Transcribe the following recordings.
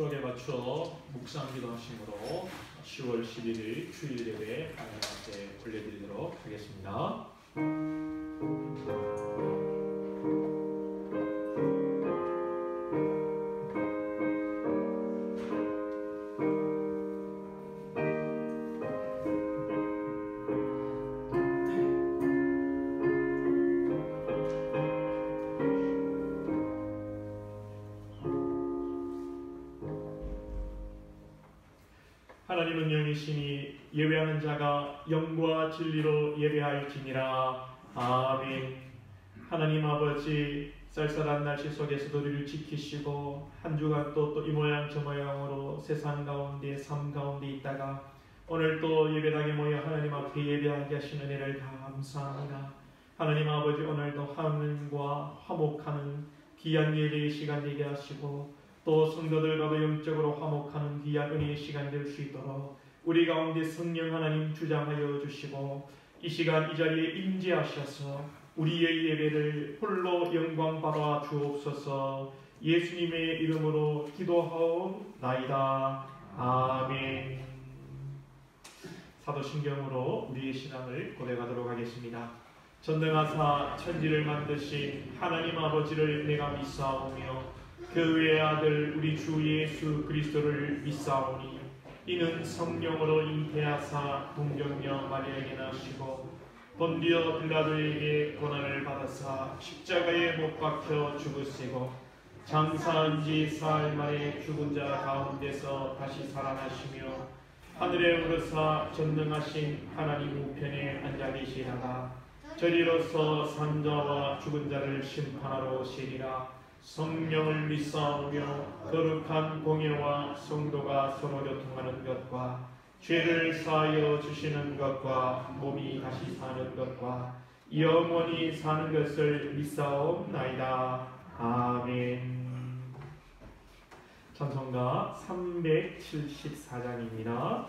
추억에 맞춰 묵상기도 하심으로 10월 11일 주일 예배 하나님 앞에 올려드리도록 하겠습니다. 하나님은 영이시니 예배하는 자가 영과 진리로 예배할지니라. 아멘. 하나님 아버지, 쌀쌀한 날씨 속에서도 우리를 지키시고 한 주간 또 이 모양 저 모양으로 세상 가운데 삶 가운데 있다가 오늘 또 예배당에 모여 하나님 앞에 예배하게 하신 은혜를 감사합니다. 하나님 아버지, 오늘도 하나님과 화목하는 귀한 예배의 시간 되게 하시고 또 성도들과도 영적으로 화목하는 귀한 은혜의 시간 될 수 있도록 우리 가운데 성령 하나님 주장하여 주시고 이 시간 이 자리에 임재하셔서 우리의 예배를 홀로 영광 받아 주옵소서. 예수님의 이름으로 기도하옵나이다. 아멘. 사도신경으로 우리의 신앙을 고백하도록 하겠습니다. 전능하사 천지를 만드신 하나님 아버지를 내가 믿사오며 그 외의 아들 우리 주 예수 그리스도를 믿사오니 이는 성령으로 잉태하사 동정녀 마리아에게 나시고 본디오 빌라도에게 고난을 받아사 십자가에 못 박혀 죽으시고 장사한 지 사흘 만에 죽은 자 가운데서 다시 살아나시며 하늘에 오르사 전능하신 하나님 우편에 앉아 계시다가 저리로서 산자와 죽은 자를 심판하러 오시리라. 성령을 믿사오며 거룩한 공예와 성도가 서로 교통하는 것과 죄를 사하여 주시는 것과 몸이 다시 사는 것과 영원히 사는 것을 믿사옵나이다. 아멘. 찬송가 374장입니다.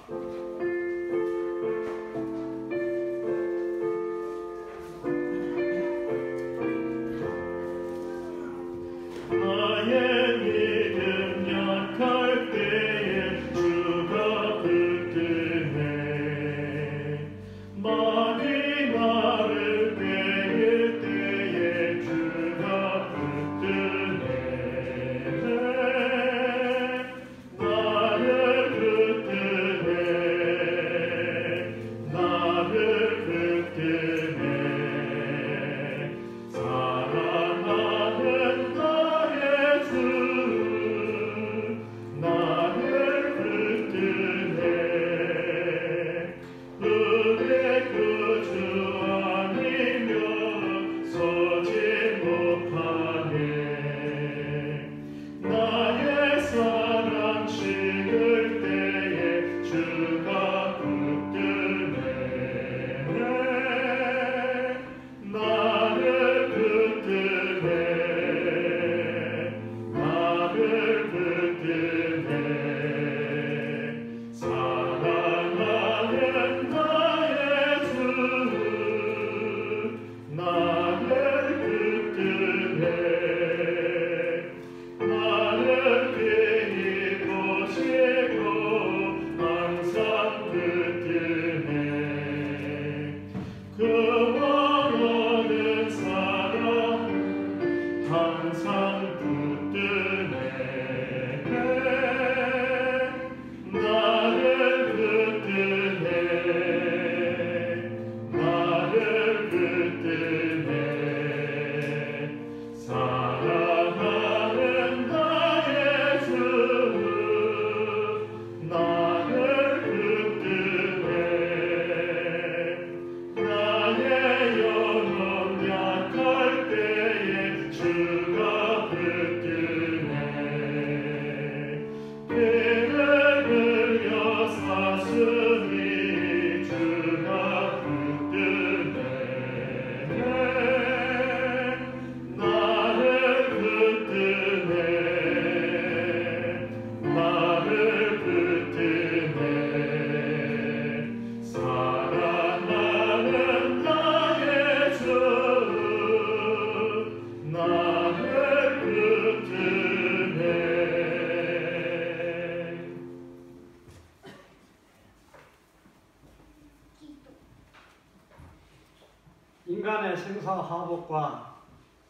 인간의 생사화복과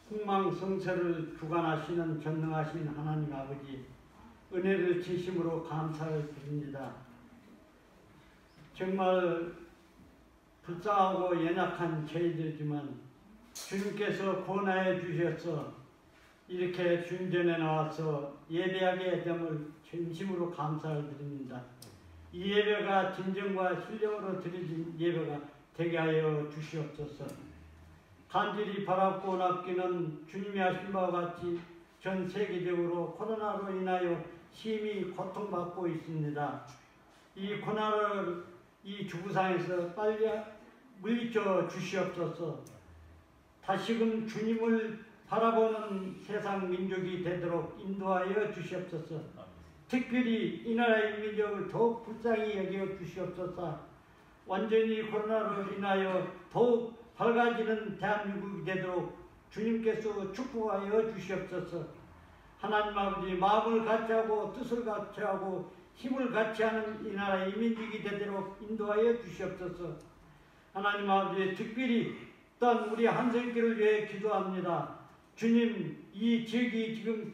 흥망성쇠를 주관하시는 전능하신 하나님 아버지, 은혜를 진심으로 감사를 드립니다. 정말 불쌍하고 연약한 저희들이지만 주님께서 권하여 주셔서 이렇게 주님 전에 나와서 예배하게 됨을 진심으로 감사를 드립니다. 이 예배가 진정과 신령으로 드려진 예배가 되게 하여 주시옵소서. 간절히 바라고 납기는 주님이 하신 바와 같이 전 세계적으로 코로나로 인하여 심히 고통받고 있습니다. 이 코로나를 이 주구상에서 빨리 물리쳐 주시옵소서. 다시금 주님을 바라보는 세상 민족이 되도록 인도하여 주시옵소서. 특별히 이 나라의 민족을 더욱 불쌍히 여겨 주시옵소서. 완전히 코로나로 인하여 더욱 밝아지는 대한민국이 되도록 주님께서 축복하여 주시옵소서. 하나님 아버지, 마음을 같이하고 뜻을 같이하고 힘을 같이하는 이 나라의 민족이 되도록 인도하여 주시옵소서. 하나님 아버지, 특별히 또한 우리 한성교를 위해 기도합니다. 주님, 이 지역이 지금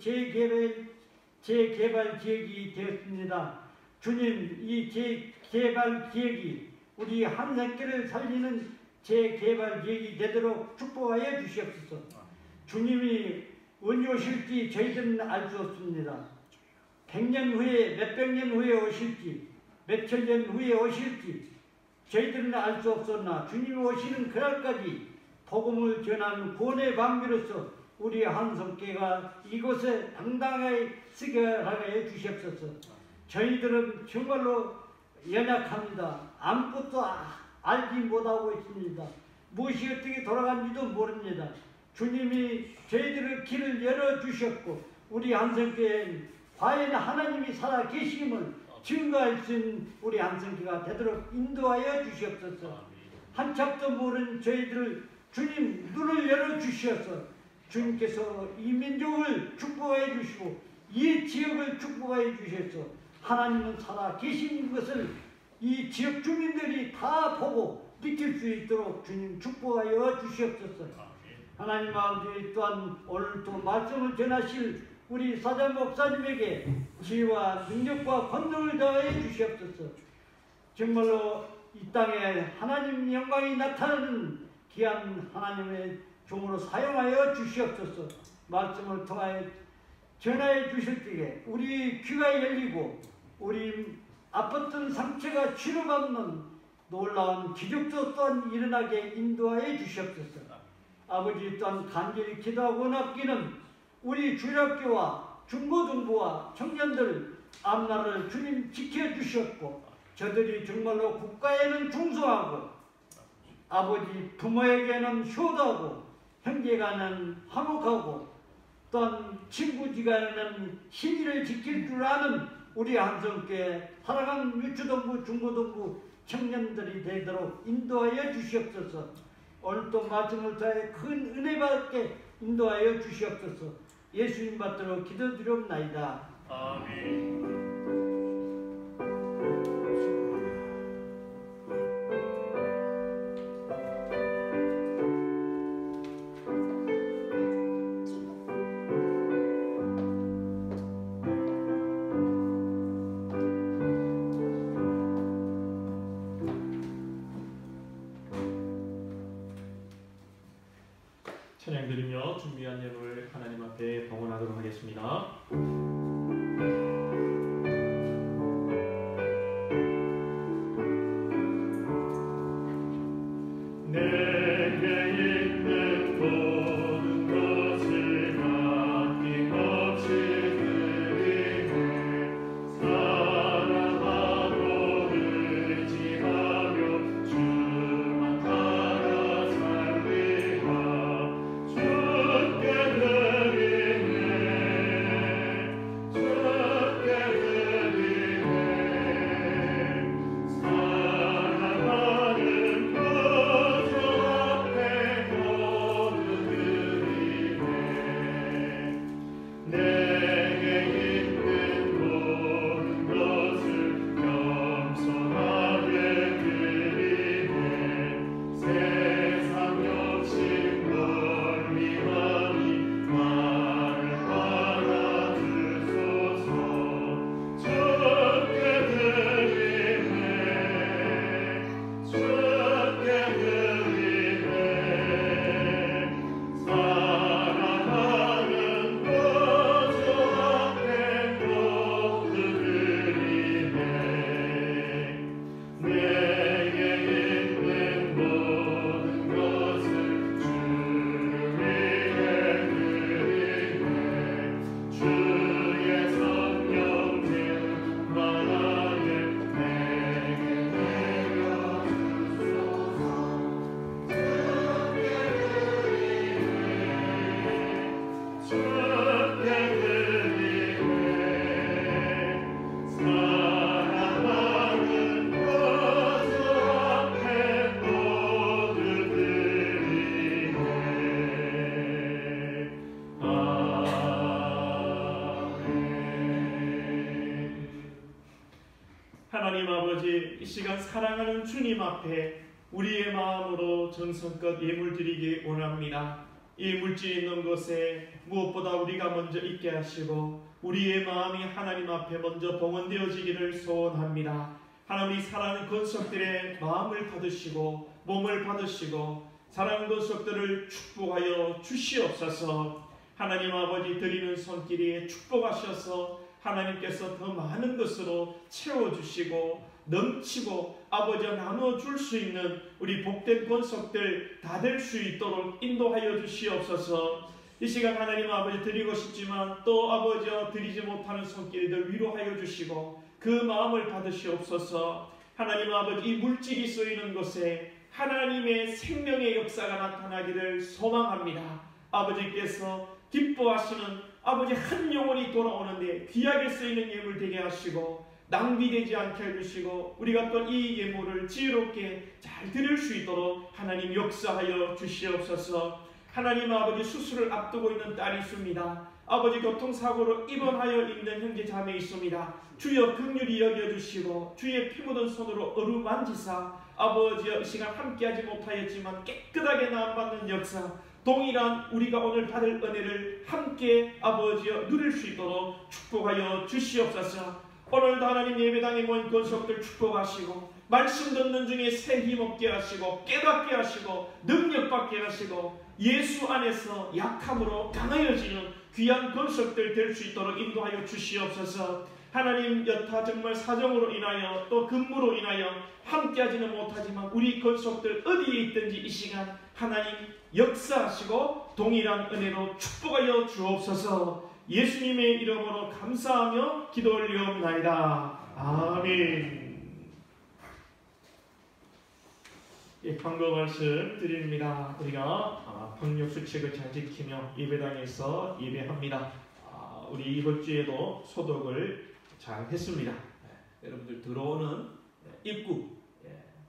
재개발 지역이 되었습니다. 주님, 이 재개발 지역이 우리 한성교를 살리는 재개발 지역이 되도록 축복하여 주시옵소서. 주님이 언제 오실지 저희들은 알 수 없습니다. 100년 후에, 몇백 년 후에 오실지, 몇천 년 후에 오실지 저희들은 알 수 없었나 주님이 오시는 그날까지 복음을 전하는 구원의 방비로서 우리 한성교가 이곳에 당당하게 쓰게 하게 주시옵소서. 저희들은 정말로 연약합니다. 아무것도 알지 못하고 있습니다. 무엇이 어떻게 돌아가는지도 모릅니다. 주님이 저희들의 길을 열어주셨고 우리 한성교회는 과연 하나님이 살아 계심을 증거할 수 있는 우리 한성교회가 되도록 인도하여 주시옵소서. 한참도 모르는 저희들을 주님 눈을 열어주셔서 주님께서 이 민족을 축복해 주시고 이 지역을 축복해 주셔서 하나님은 살아 계신 것을 이 지역 주민들이 다 보고 느낄 수 있도록 주님 축복하여 주시옵소서. 하나님 아버지, 또한 오늘 또 말씀을 전하실 우리 사장 목사님에게 지혜와 능력과 권능을 더해 주시옵소서. 정말로 이 땅에 하나님 영광이 나타나는 귀한 하나님의 종으로 사용하여 주시옵소서. 말씀을 통하여 전하여 주실 때에 우리 귀가 열리고 우리 아팠던 상처가 치료받는 놀라운 기적도 또한 일어나게 인도하여 주시옵소서. 아버지, 또한 간절히 기도하고 납기는 우리 주일학교와 중고등부와 청년들 앞날을 주님 지켜주셨고 저들이 정말로 국가에는 충성하고 아버지 부모에게는 효도하고 형제간은 화목하고 또한 친구지간에는 신의를 지킬 줄 아는 우리 한성교회 사랑하는 유초등부 중고등부 청년들이 되도록 인도하여 주시옵소서. 오늘도 말씀을 통해 큰 은혜 받게 인도하여 주시옵소서. 예수님 받들어 기도드리옵나이다. 아멘. 찬양드리며 준비한 예물 하나님 앞에 봉헌하도록 하겠습니다. 아버지 이 시간 사랑하는 주님 앞에 우리의 마음으로 정성껏 예물 드리기 원합니다. 이 물질 있는 곳에 무엇보다 우리가 먼저 있게 하시고 우리의 마음이 하나님 앞에 먼저 봉헌되어지기를 소원합니다. 하나님이 사랑하는 권속들의 마음을 받으시고 몸을 받으시고 사랑하는 권속들을 축복하여 주시옵소서. 하나님 아버지 드리는 손길에 축복하셔서 하나님께서 더 많은 것으로 채워주시고 넘치고 아버지 나눠줄 수 있는 우리 복된 권속들 다 될 수 있도록 인도하여 주시옵소서. 이 시간 하나님 아버지 드리고 싶지만 또 아버지 드리지 못하는 손길들 위로하여 주시고 그 마음을 받으시옵소서. 하나님 아버지 이 물질이 쏘이는 곳에 하나님의 생명의 역사가 나타나기를 소망합니다. 아버지께서 기뻐하시는 아버지 한 영혼이 돌아오는데 귀하게 쓰이는 예물 되게 하시고 낭비되지 않게 해주시고 우리가 또 이 예물을 지혜롭게 잘 드릴 수 있도록 하나님 역사하여 주시옵소서. 하나님 아버지 수술을 앞두고 있는 딸이 있습니다. 아버지 교통사고로 입원하여 있는 형제 자매 있습니다. 주여 긍휼히 여겨주시고 주의 피 묻은 손으로 어루만지사 아버지 이 시간 함께하지 못하였지만 깨끗하게 나음받는 역사 동일한 우리가 오늘 받을 은혜를 함께 아버지여 누릴 수 있도록 축복하여 주시옵소서. 오늘도 하나님 예배당에 모인 권속들 축복하시고 말씀 듣는 중에 새 힘없게 하시고 깨닫게 하시고 능력받게 하시고 예수 안에서 약함으로 강하여지는 귀한 권속들 될 수 있도록 인도하여 주시옵소서. 하나님 여타 정말 사정으로 인하여 또 근무로 인하여 함께하지는 못하지만 우리 권속들 어디에 있든지 이 시간 하나님 역사하시고 동일한 은혜로 축복하여 주옵소서. 예수님의 이름으로 감사하며 기도 올리옵나이다. 아멘. 예, 방금 말씀 드립니다. 우리가 방역 수칙을 잘 지키며 예배당에서 예배합니다. 우리 이번 주에도 소독을 잘 했습니다. 여러분들 들어오는 입구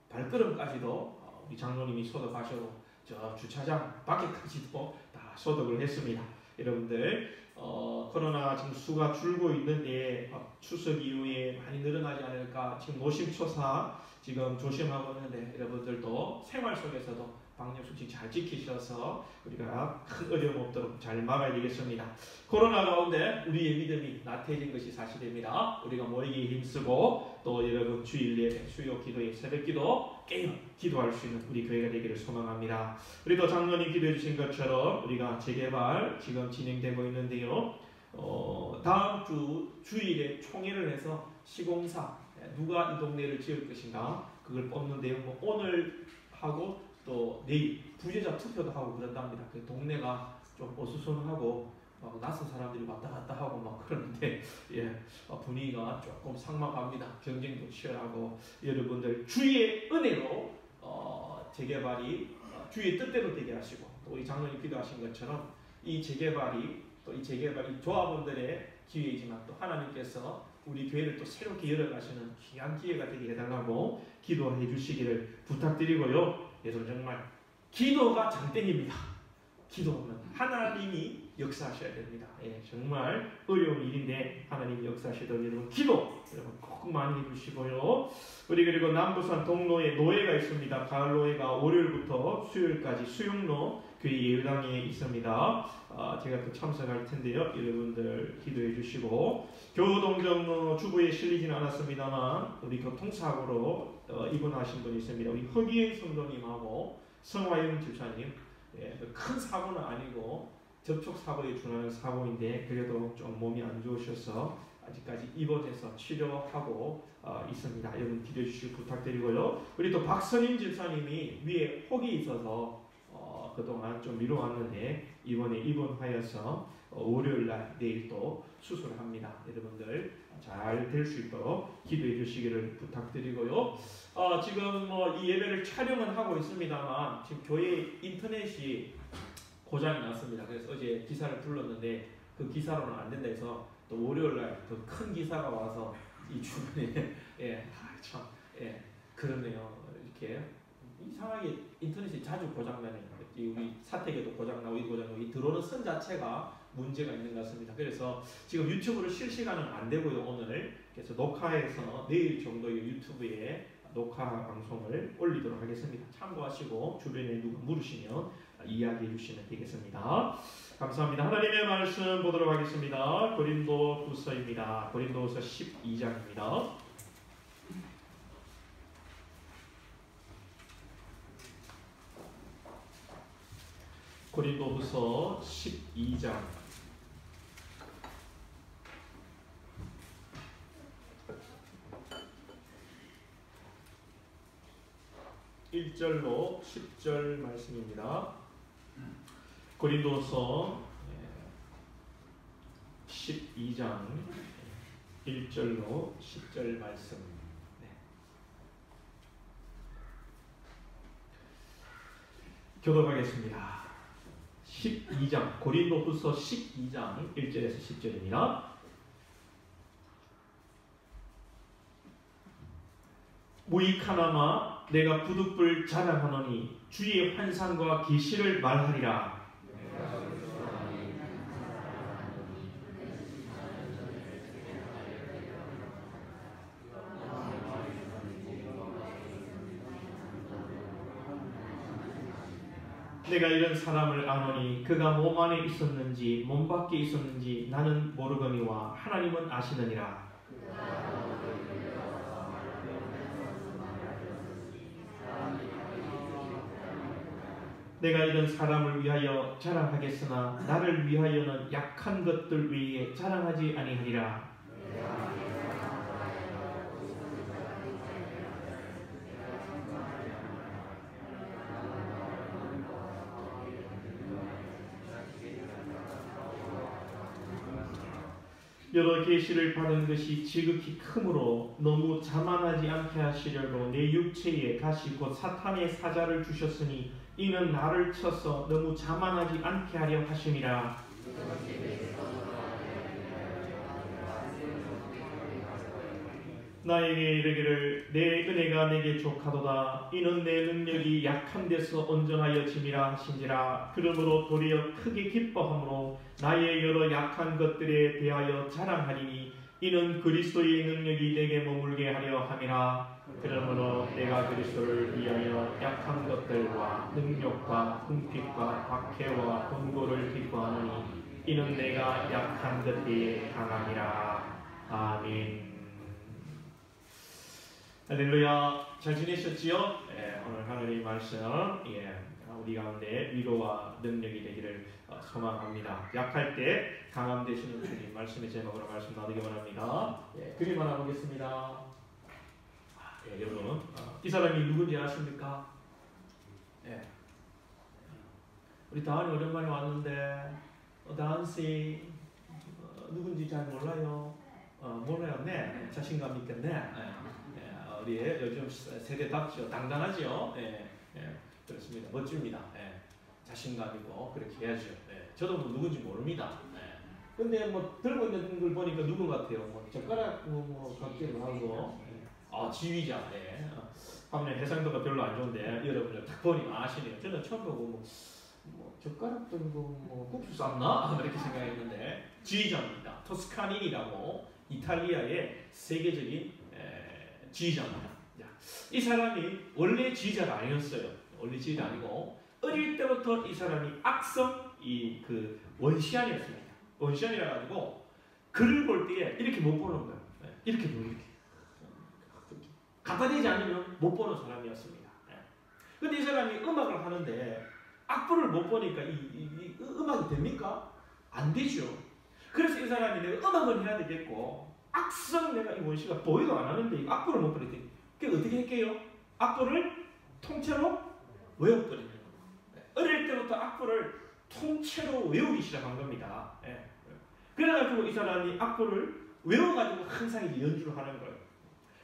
발걸음까지도 우리 장로님이 소독하셔도 저 주차장 밖에까지도 다 소독을 했습니다. 여러분들 코로나 지금 수가 줄고 있는데 추석 이후에 많이 늘어나지 않을까 지금 노심초사 지금 조심하고 있는데 여러분들도 생활 속에서도 방역수칙 잘 지키셔서 우리가 큰 어려움 없도록 잘 막아야 되겠습니다. 코로나 가운데 우리의 믿음이 나태해진 것이 사실입니다. 우리가 모이기에 힘쓰고 또 여러분 주일 예배, 수요 기도에 새벽 기도 깨어 기도할 수 있는 우리 교회가 되기를 소망합니다. 우리도 장로님 기도해 주신 것처럼 우리가 재개발 지금 진행되고 있는데요. 다음 주 주일에 총회를 해서 시공사 누가 이 동네를 지을 것인가 그걸 뽑는데요. 오늘 하고 또 내일 부재자 투표도 하고 그런답니다. 그 동네가 좀 어수선하고 낯선 사람들이 왔다 갔다 하고 막 그러는데 분위기가 조금 삭막합니다. 경쟁도 치열하고 여러분들 주의 은혜로 재개발이 주의 뜻대로 되게 하시고 또 우리 장로님 기도하신 것처럼 이 재개발이 조합원들의 기회이지만 또 하나님께서 우리 교회를 또 새롭게 열어가시는 귀한 기회가 되게 해달라고 기도해 주시기를 부탁드리고요. 여러분 정말 기도가 장땡입니다. 기도는 하나님이 역사하셔야 됩니다. 정말 어려운 일인데 하나님이 역사하시던 여러분 기도 여러분 꼭 많이 해주시고요. 우리 그리고 남부산 동로에 노예가 있습니다. 가을 노예가 월요일부터 수요일까지 수용로 교회 예배당에 있습니다. 제가 또 참석할 텐데요. 여러분들 기도해 주시고 교동정 주부에 실리지는 않았습니다만 우리 교통사고로 입원하신 분이 있습니다. 우리 허기인 성도님하고 성화영 집사님 큰 사고는 아니고 접촉사고에 준하는 사고인데 그래도 좀 몸이 안 좋으셔서 아직까지 입원해서 치료하고 있습니다. 여러분 기도해 주시기 부탁드리고요. 우리 또 박선임 집사님이 위에 혹이 있어서 그동안 좀 미뤄왔는데 이번에 입원하여서 월요일날 내일 또 수술합니다. 여러분들 잘 될 수 있도록 기도해 주시기를 부탁드리고요. 지금 이 예배를 촬영은 하고 있습니다만 지금 교회 인터넷이 고장이 났습니다. 그래서 어제 기사를 불렀는데 그 기사로는 안 된다 해서 또 월요일날 더 큰 기사가 와서 이 주변에 그러네요. 이렇게 이상하게 인터넷이 자주 고장나네요. 우리 사택에도 고장나고 이 고장나고 이 들어오는 선 자체가 문제가 있는 것 같습니다. 그래서 지금 유튜브로 실시간은 안 되고요. 오늘 그래서 녹화해서 내일 정도에 유튜브에 녹화 방송을 올리도록 하겠습니다. 참고하시고 주변에 누가 물으시면 이야기해 주시면 되겠습니다. 감사합니다. 하나님의 말씀 보도록 하겠습니다. 고린도후서입니다. 고린도후서 12장입니다. 고린도후서 12장 1절로 10절 말씀입니다. 고린도서 12장 1절로 10절 말씀. 교독하겠습니다. 12장 고린도후서 12장 1절에서 10절입니다. 무익하나마 내가 부득불 자랑하노니 주의 환상과 계시를 말하리라. 내가 이런 사람을 아노니 그가 몸 안에 있었는지 몸 밖에 있었는지 나는 모르거니와 하나님은 아시느니라. 내가 이런 사람을 위하여 자랑하겠으나 나를 위하여는 약한 것들 외에 자랑하지 아니하리라. 여러 계시를 받은 것이 지극히 크므로 너무 자만하지 않게 하시려고 내 육체에 가시 곧 사탄의 사자를 주셨으니 이는 나를 쳐서 너무 자만하지 않게 하려 하심이라. 나에게 이르기를 내 은혜가 내게 족하도다. 이는 내 능력이 약한 데서 온전하여 짐이라 하신지라. 그러므로 도리어 크게 기뻐함으로 나의 여러 약한 것들에 대하여 자랑하리니 이는 그리스도의 능력이 내게 머물게 하려 함이라. 그러므로 내가 그리스도를 위하여 약한 것들과 능력과 궁핍과 박해와 권고를 기뻐하노니 이는 내가 약한 것에 강함이라. 아멘. 할렐루야. 잘 지내셨지요? 오늘 하나님의 말씀 우리 가운데 위로와 능력이 되기를 소망합니다. 약할 때 강함 되시는 주님 말씀의 제목으로 말씀 나누기 원합니다. 그림 하나 보겠습니다. 여러분 이 사람이 누군지 아십니까? 우리 다은이 오랜만에 왔는데 다은씨 누군지 잘 몰라요? 몰라요? 네. 자신감 있겠네. 우리 요즘 세대답죠. 당당하죠. 그렇습니다. 멋집니다. 자신감이고 그렇게 해야죠. 저도 뭐 누군지 모릅니다. 근데 뭐 들고 있는 걸 보니까 누군 같아요. 뭐 젓가락 각기도 하고 지휘자. 화면에 해상도가 별로 안 좋은데 여러분들 딱 보니 아시네요. 저는 처음 보고 뭐 젓가락 들고 국수 쌌나 이렇게 생각했는데 지휘자입니다. 토스카니니라고 이탈리아의 세계적인 지휘자입니다. 이 사람이 원래 지휘자가 아니었어요. 원래 지휘자 아니고 어릴 때부터 이 사람이 악성 원시안이었습니다. 원시안이라 가지고 글을 볼 때에 이렇게 못 보는 거예요. 이렇게 보는 이렇게 갖다 대지 않으면 못 보는 사람이었습니다. 근데 이 사람이 음악을 하는데 악보를 못 보니까 이 음악이 됩니까? 안 되죠. 그래서 이 사람이 내가 음악을 해야 되겠고 악성 내가 이 원시가 보이도 안 하는데 악보를 못 보니까 그게 어떻게 할게요? 악보를 통째로 외워버리는 거예요. 어릴 때부터 악보를 통째로 외우기 시작한 겁니다. 그래가지고 이 사람이 악보를 외워가지고 항상 이제 연주를 하는 거예요.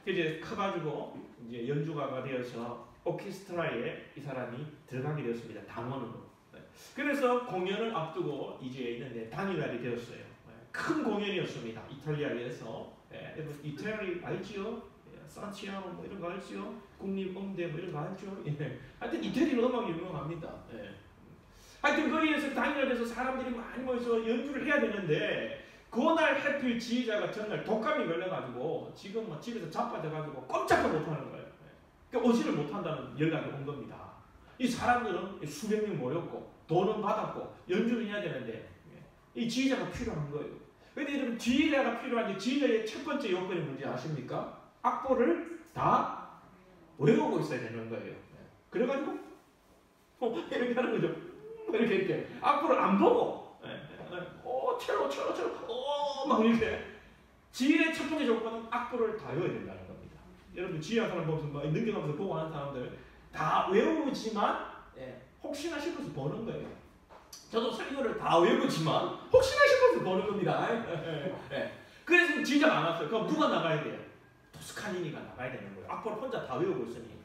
이제 커가지고 이제 연주가가 되어서 오케스트라에 이 사람이 들어가게 되었습니다. 당원으로. 그래서 공연을 앞두고 이제 있는데 당일날이 되었어요. 큰 공연이었습니다. 이탈리아에서. 이탈리 알지요? 산티아노 뭐 이런 거 알죠? 국립음대 뭐 이런 거 알죠? 예. 하여튼 이태리는 음악이 유명합니다. 예. 하여튼 거기에서 당일에서 사람들이 많이 모여서 연주를 해야 되는데 그날 해필 지휘자가 전날 독감이 걸려가지고 지금 막 집에서 자빠져가지고 꼼짝도 못하는 거예요. 그러니까 오지를 못한다는 연락이 온 겁니다. 이 사람들은 수백 명 모였고 돈은 받았고 연주를 해야 되는데 이 지휘자가 필요한 거예요. 그런데 여러분 지휘자가 필요한데 지휘자의 첫 번째 요건이 뭔지 아십니까? 악보를 다 외우고 있어야 되는 거예요. 그래가지고 이렇게 하는 거죠. 이렇게 악보를 안 보고 첼로 막 이렇게 지휘의 첫 번째 조건은 악보를 다 외워야 된다는 겁니다. 여러분 지휘하는 사람 보면서 막 능겨가면서 보고 하는 사람들 다 외우지만 혹시나 싶어서 보는 거예요. 저도 설교를 다 외우지만 혹시나 싶어서 보는 겁니다. 그래서 지휘자가 안 왔어요. 그럼 누가 나가야 돼요? 토스카니니가 나가야 되는 거예요. 악보를 혼자 다 외우고 있으니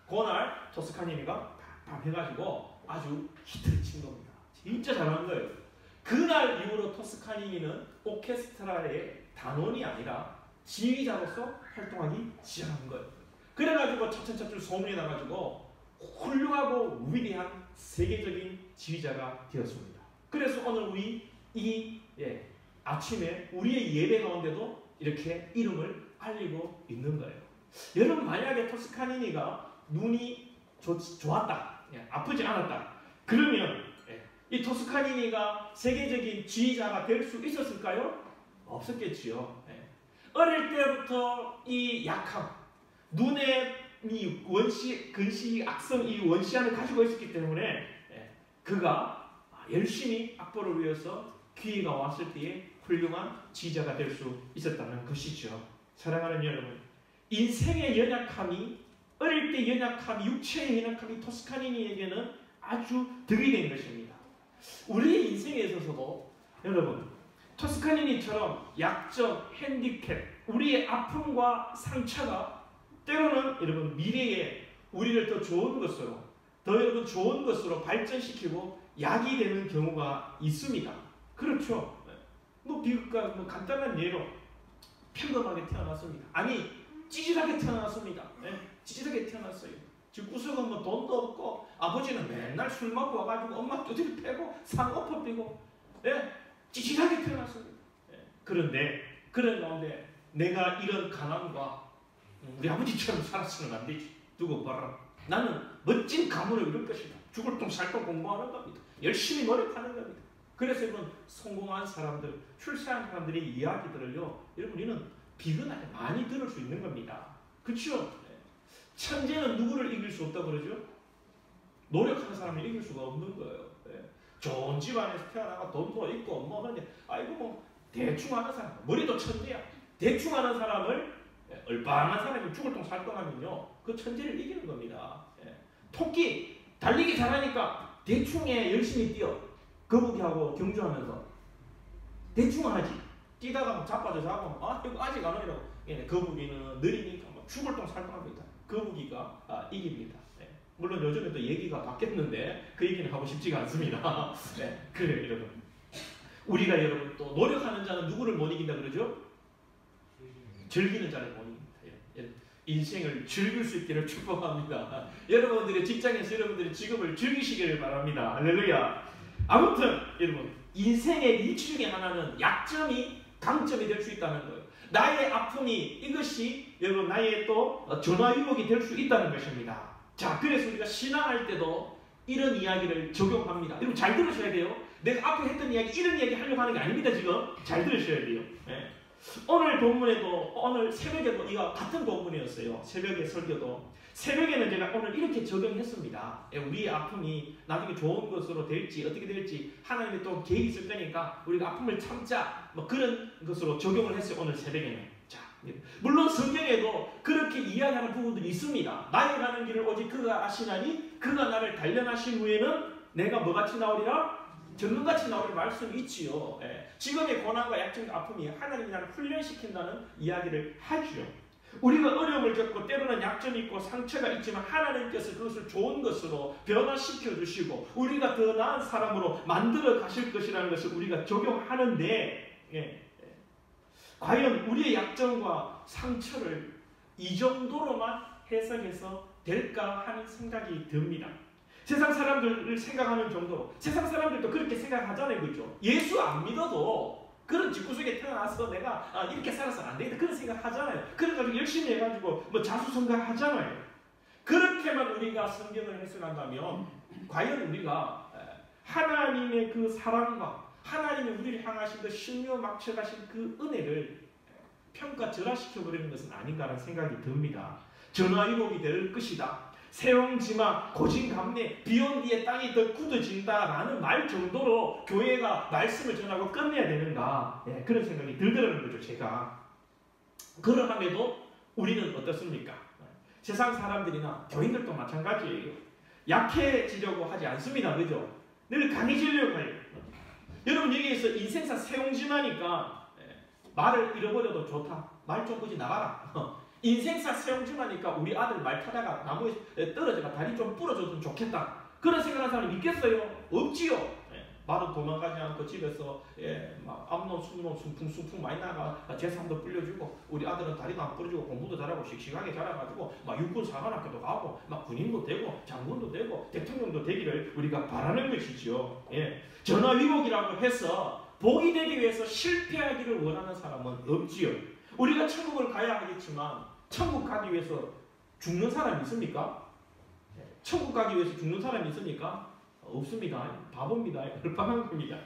그날 토스카니니가 팍팍 해가지고 아주 히트를 친 겁니다. 진짜 잘한 거예요. 그날 이후로 토스카니니는 오케스트라의 단원이 아니라 지휘자로서 활동하기 시작한 거예요. 그래가지고 차츰차츰 소문이 나가지고 훌륭하고 위대한 세계적인 지휘자가 되었습니다. 그래서 오늘 우리 아침에 우리의 예배 가운데도 이렇게 이름을 알리고 있는 거예요. 여러분 만약에 토스카니니가 눈이 좋았다, 아프지 않았다, 그러면 이 토스카니니가 세계적인 지휘자가 될 수 있었을까요? 없었겠지요. 어릴 때부터 이 약함, 눈에 이 근시, 악성 이 원시암을 가지고 있었기 때문에 그가 열심히 악보를 외워서 기회가 왔을 때에 훌륭한 지휘자가 될 수 있었다는 것이죠. 사랑하는 여러분, 인생의 연약함이, 어릴 때 연약함이, 육체의 연약함이 토스카니니에게는 아주 득이 된 것입니다. 우리의 인생에 있어서도 여러분 토스카니니처럼 약점, 핸디캡, 우리의 아픔과 상처가 때로는 여러분 미래에 우리를 더 좋은 것으로, 더 여러분 좋은 것으로 발전시키고 약이 되는 경우가 있습니다. 그렇죠. 뭐 비극과 뭐 간단한 예로 평범하게 태어났습니다. 아니 찌질하게 태어났습니다. 찌질하게 태어났어요. 지금 구석은 뭐 돈도 없고 아버지는 맨날 술 먹고 와가지고 엄마 두드려 패고 상 엎어뜨리고 찌질하게 태어났습니다. 그런데 그런 가운데 내가 이런 가난과 우리 아버지처럼 살았으면 안 되지. 두고 봐라. 나는 멋진 가문을 이룰 것이다. 죽을 똥 살 똥 공부하는 겁니다. 열심히 노력하는 겁니다. 그래서 여러분 성공한 사람들, 출세한 사람들의 이야기들을요, 여러분 우리는 비근하게 많이 들을 수 있는 겁니다. 그렇죠? 천재는 누구를 이길 수 없다고 그러죠? 노력하는 사람을 이길 수가 없는 거예요. 좋은 집안에서 태어나가 돈도 있고 뭐 하는데 아이고 뭐 대충 하는 사람, 머리도 천재야. 대충 하는 사람을 얼빵한 사람이 죽을 똥 살 똥하면요 그 천재를 이기는 겁니다. 토끼 달리기 잘하니까 대충에 열심히 뛰어. 거북이하고 경주하면서 대충 하지. 뛰다가 막 자빠져 자고 이거 아직 안 오리라고. 거북이는 느리니까 막 죽을 똥 살 똥합니다. 거북이가 이깁니다. 물론 요즘에 또 얘기가 바뀌었는데 그 얘기는 하고 싶지가 않습니다. 그래요 여러분. 우리가 여러분 또 노력하는 자는 누구를 못 이긴다 그러죠? 즐기는 자를 못 이깁니다. 인생을 즐길 수 있기를 축복합니다. 여러분들의 직장에서 여러분들의 직업을 즐기시기를 바랍니다. 할렐루야. 아무튼 여러분 인생의 이치 중에 하나는 약점이 강점이 될 수 있다는 거예요. 나의 아픔이 이것이 여러분 나의 또 전화위복이 될 수 있다는 것입니다. 자, 그래서 우리가 신앙할 때도 이런 이야기를 적용합니다. 여러분 잘 들으셔야 돼요. 내가 앞에 했던 이야기 이런 이야기 하려고 하는 게 아닙니다. 지금 잘 들으셔야 돼요. 오늘 본문에도 오늘 새벽에도 이거 같은 본문이었어요. 새벽에 설교도 새벽에는 제가 오늘 이렇게 적용했습니다. 우리의 아픔이 나중에 좋은 것으로 될지 어떻게 될지 하나님이 또 계획이 있을 거니까 우리가 아픔을 참자 뭐 그런 것으로 적용을 했어요. 오늘 새벽에는. 자, 물론 성경에도 그렇게 이야기하는 부분들이 있습니다. 나의 가는 길을 오직 그가 아시나니 그가 나를 단련하신 후에는 내가 뭐같이 나오리라? 전능같이 나올 말씀이 있지요. 지금의 고난과 약점과 아픔이 하나님이 나를 훈련시킨다는 이야기를 하죠. 우리가 어려움을 겪고 때로는 약점이 있고 상처가 있지만 하나님께서 그것을 좋은 것으로 변화시켜 주시고 우리가 더 나은 사람으로 만들어 가실 것이라는 것을 우리가 적용하는데 과연 우리의 약점과 상처를 이 정도로만 해석해서 될까 하는 생각이 듭니다. 세상 사람들을 생각하는 정도로 세상 사람들도 그렇게 생각하잖아요. 그렇죠? 예수 안 믿어도 그런 집구석에 태어나서 내가 이렇게 살아서 안 되겠다 그런 생각 하잖아요. 그래가지고 열심히 해가지고 뭐 자수성가 하잖아요. 그렇게만 우리가 성경을 해석한다면 과연 우리가 하나님의 그 사랑과 하나님이 우리를 향하신 그 신묘 막쳐가신 그 은혜를 평가절하시켜버리는 것은 아닌가라는 생각이 듭니다. 전화위복이 될 것이다. 세왕지마 고진감래 비온 뒤에 땅이 더 굳어진다라는 말 정도로 교회가 말씀을 전하고 끝내야 되는가, 그런 생각이 들더라는 거죠. 제가 그러함에도 우리는 어떻습니까? 세상 사람들이나 교인들도 마찬가지예요. 약해지려고 하지 않습니다. 그죠? 늘 강해지려고 해요. 여러분 여기에서 인생사 세옹지마니까 말을 잃어버려도 좋다. 말 좀 끄지 나가라. 인생사 세옹지마니까 우리 아들 말 타다가 나무에 떨어져가 다리 좀 부러져도 좋겠다. 그런 생각하는 사람이 있겠어요? 없지요. 말은 도망가지 않고 집에서 막 앞놈 숨놈 숭풍숭풍 많이 나가 재산도 불려주고 우리 아들은 다리도 안 부러지고 공부도 잘하고 씩씩하게 자라가지고 막 육군 사관학교도 가고 막 군인도 되고 장군도 되고 대통령도 되기를 우리가 바라는 것이죠. 전화위복이라고 해서 복이 되기 위해서 실패하기를 원하는 사람은 없지요. 우리가 천국을 가야 하겠지만 천국 가기 위해서 죽는 사람이 있습니까? 천국 가기 위해서 죽는 사람이 있습니까? 없습니다. 바보입니다. 얼빵한 겁니다.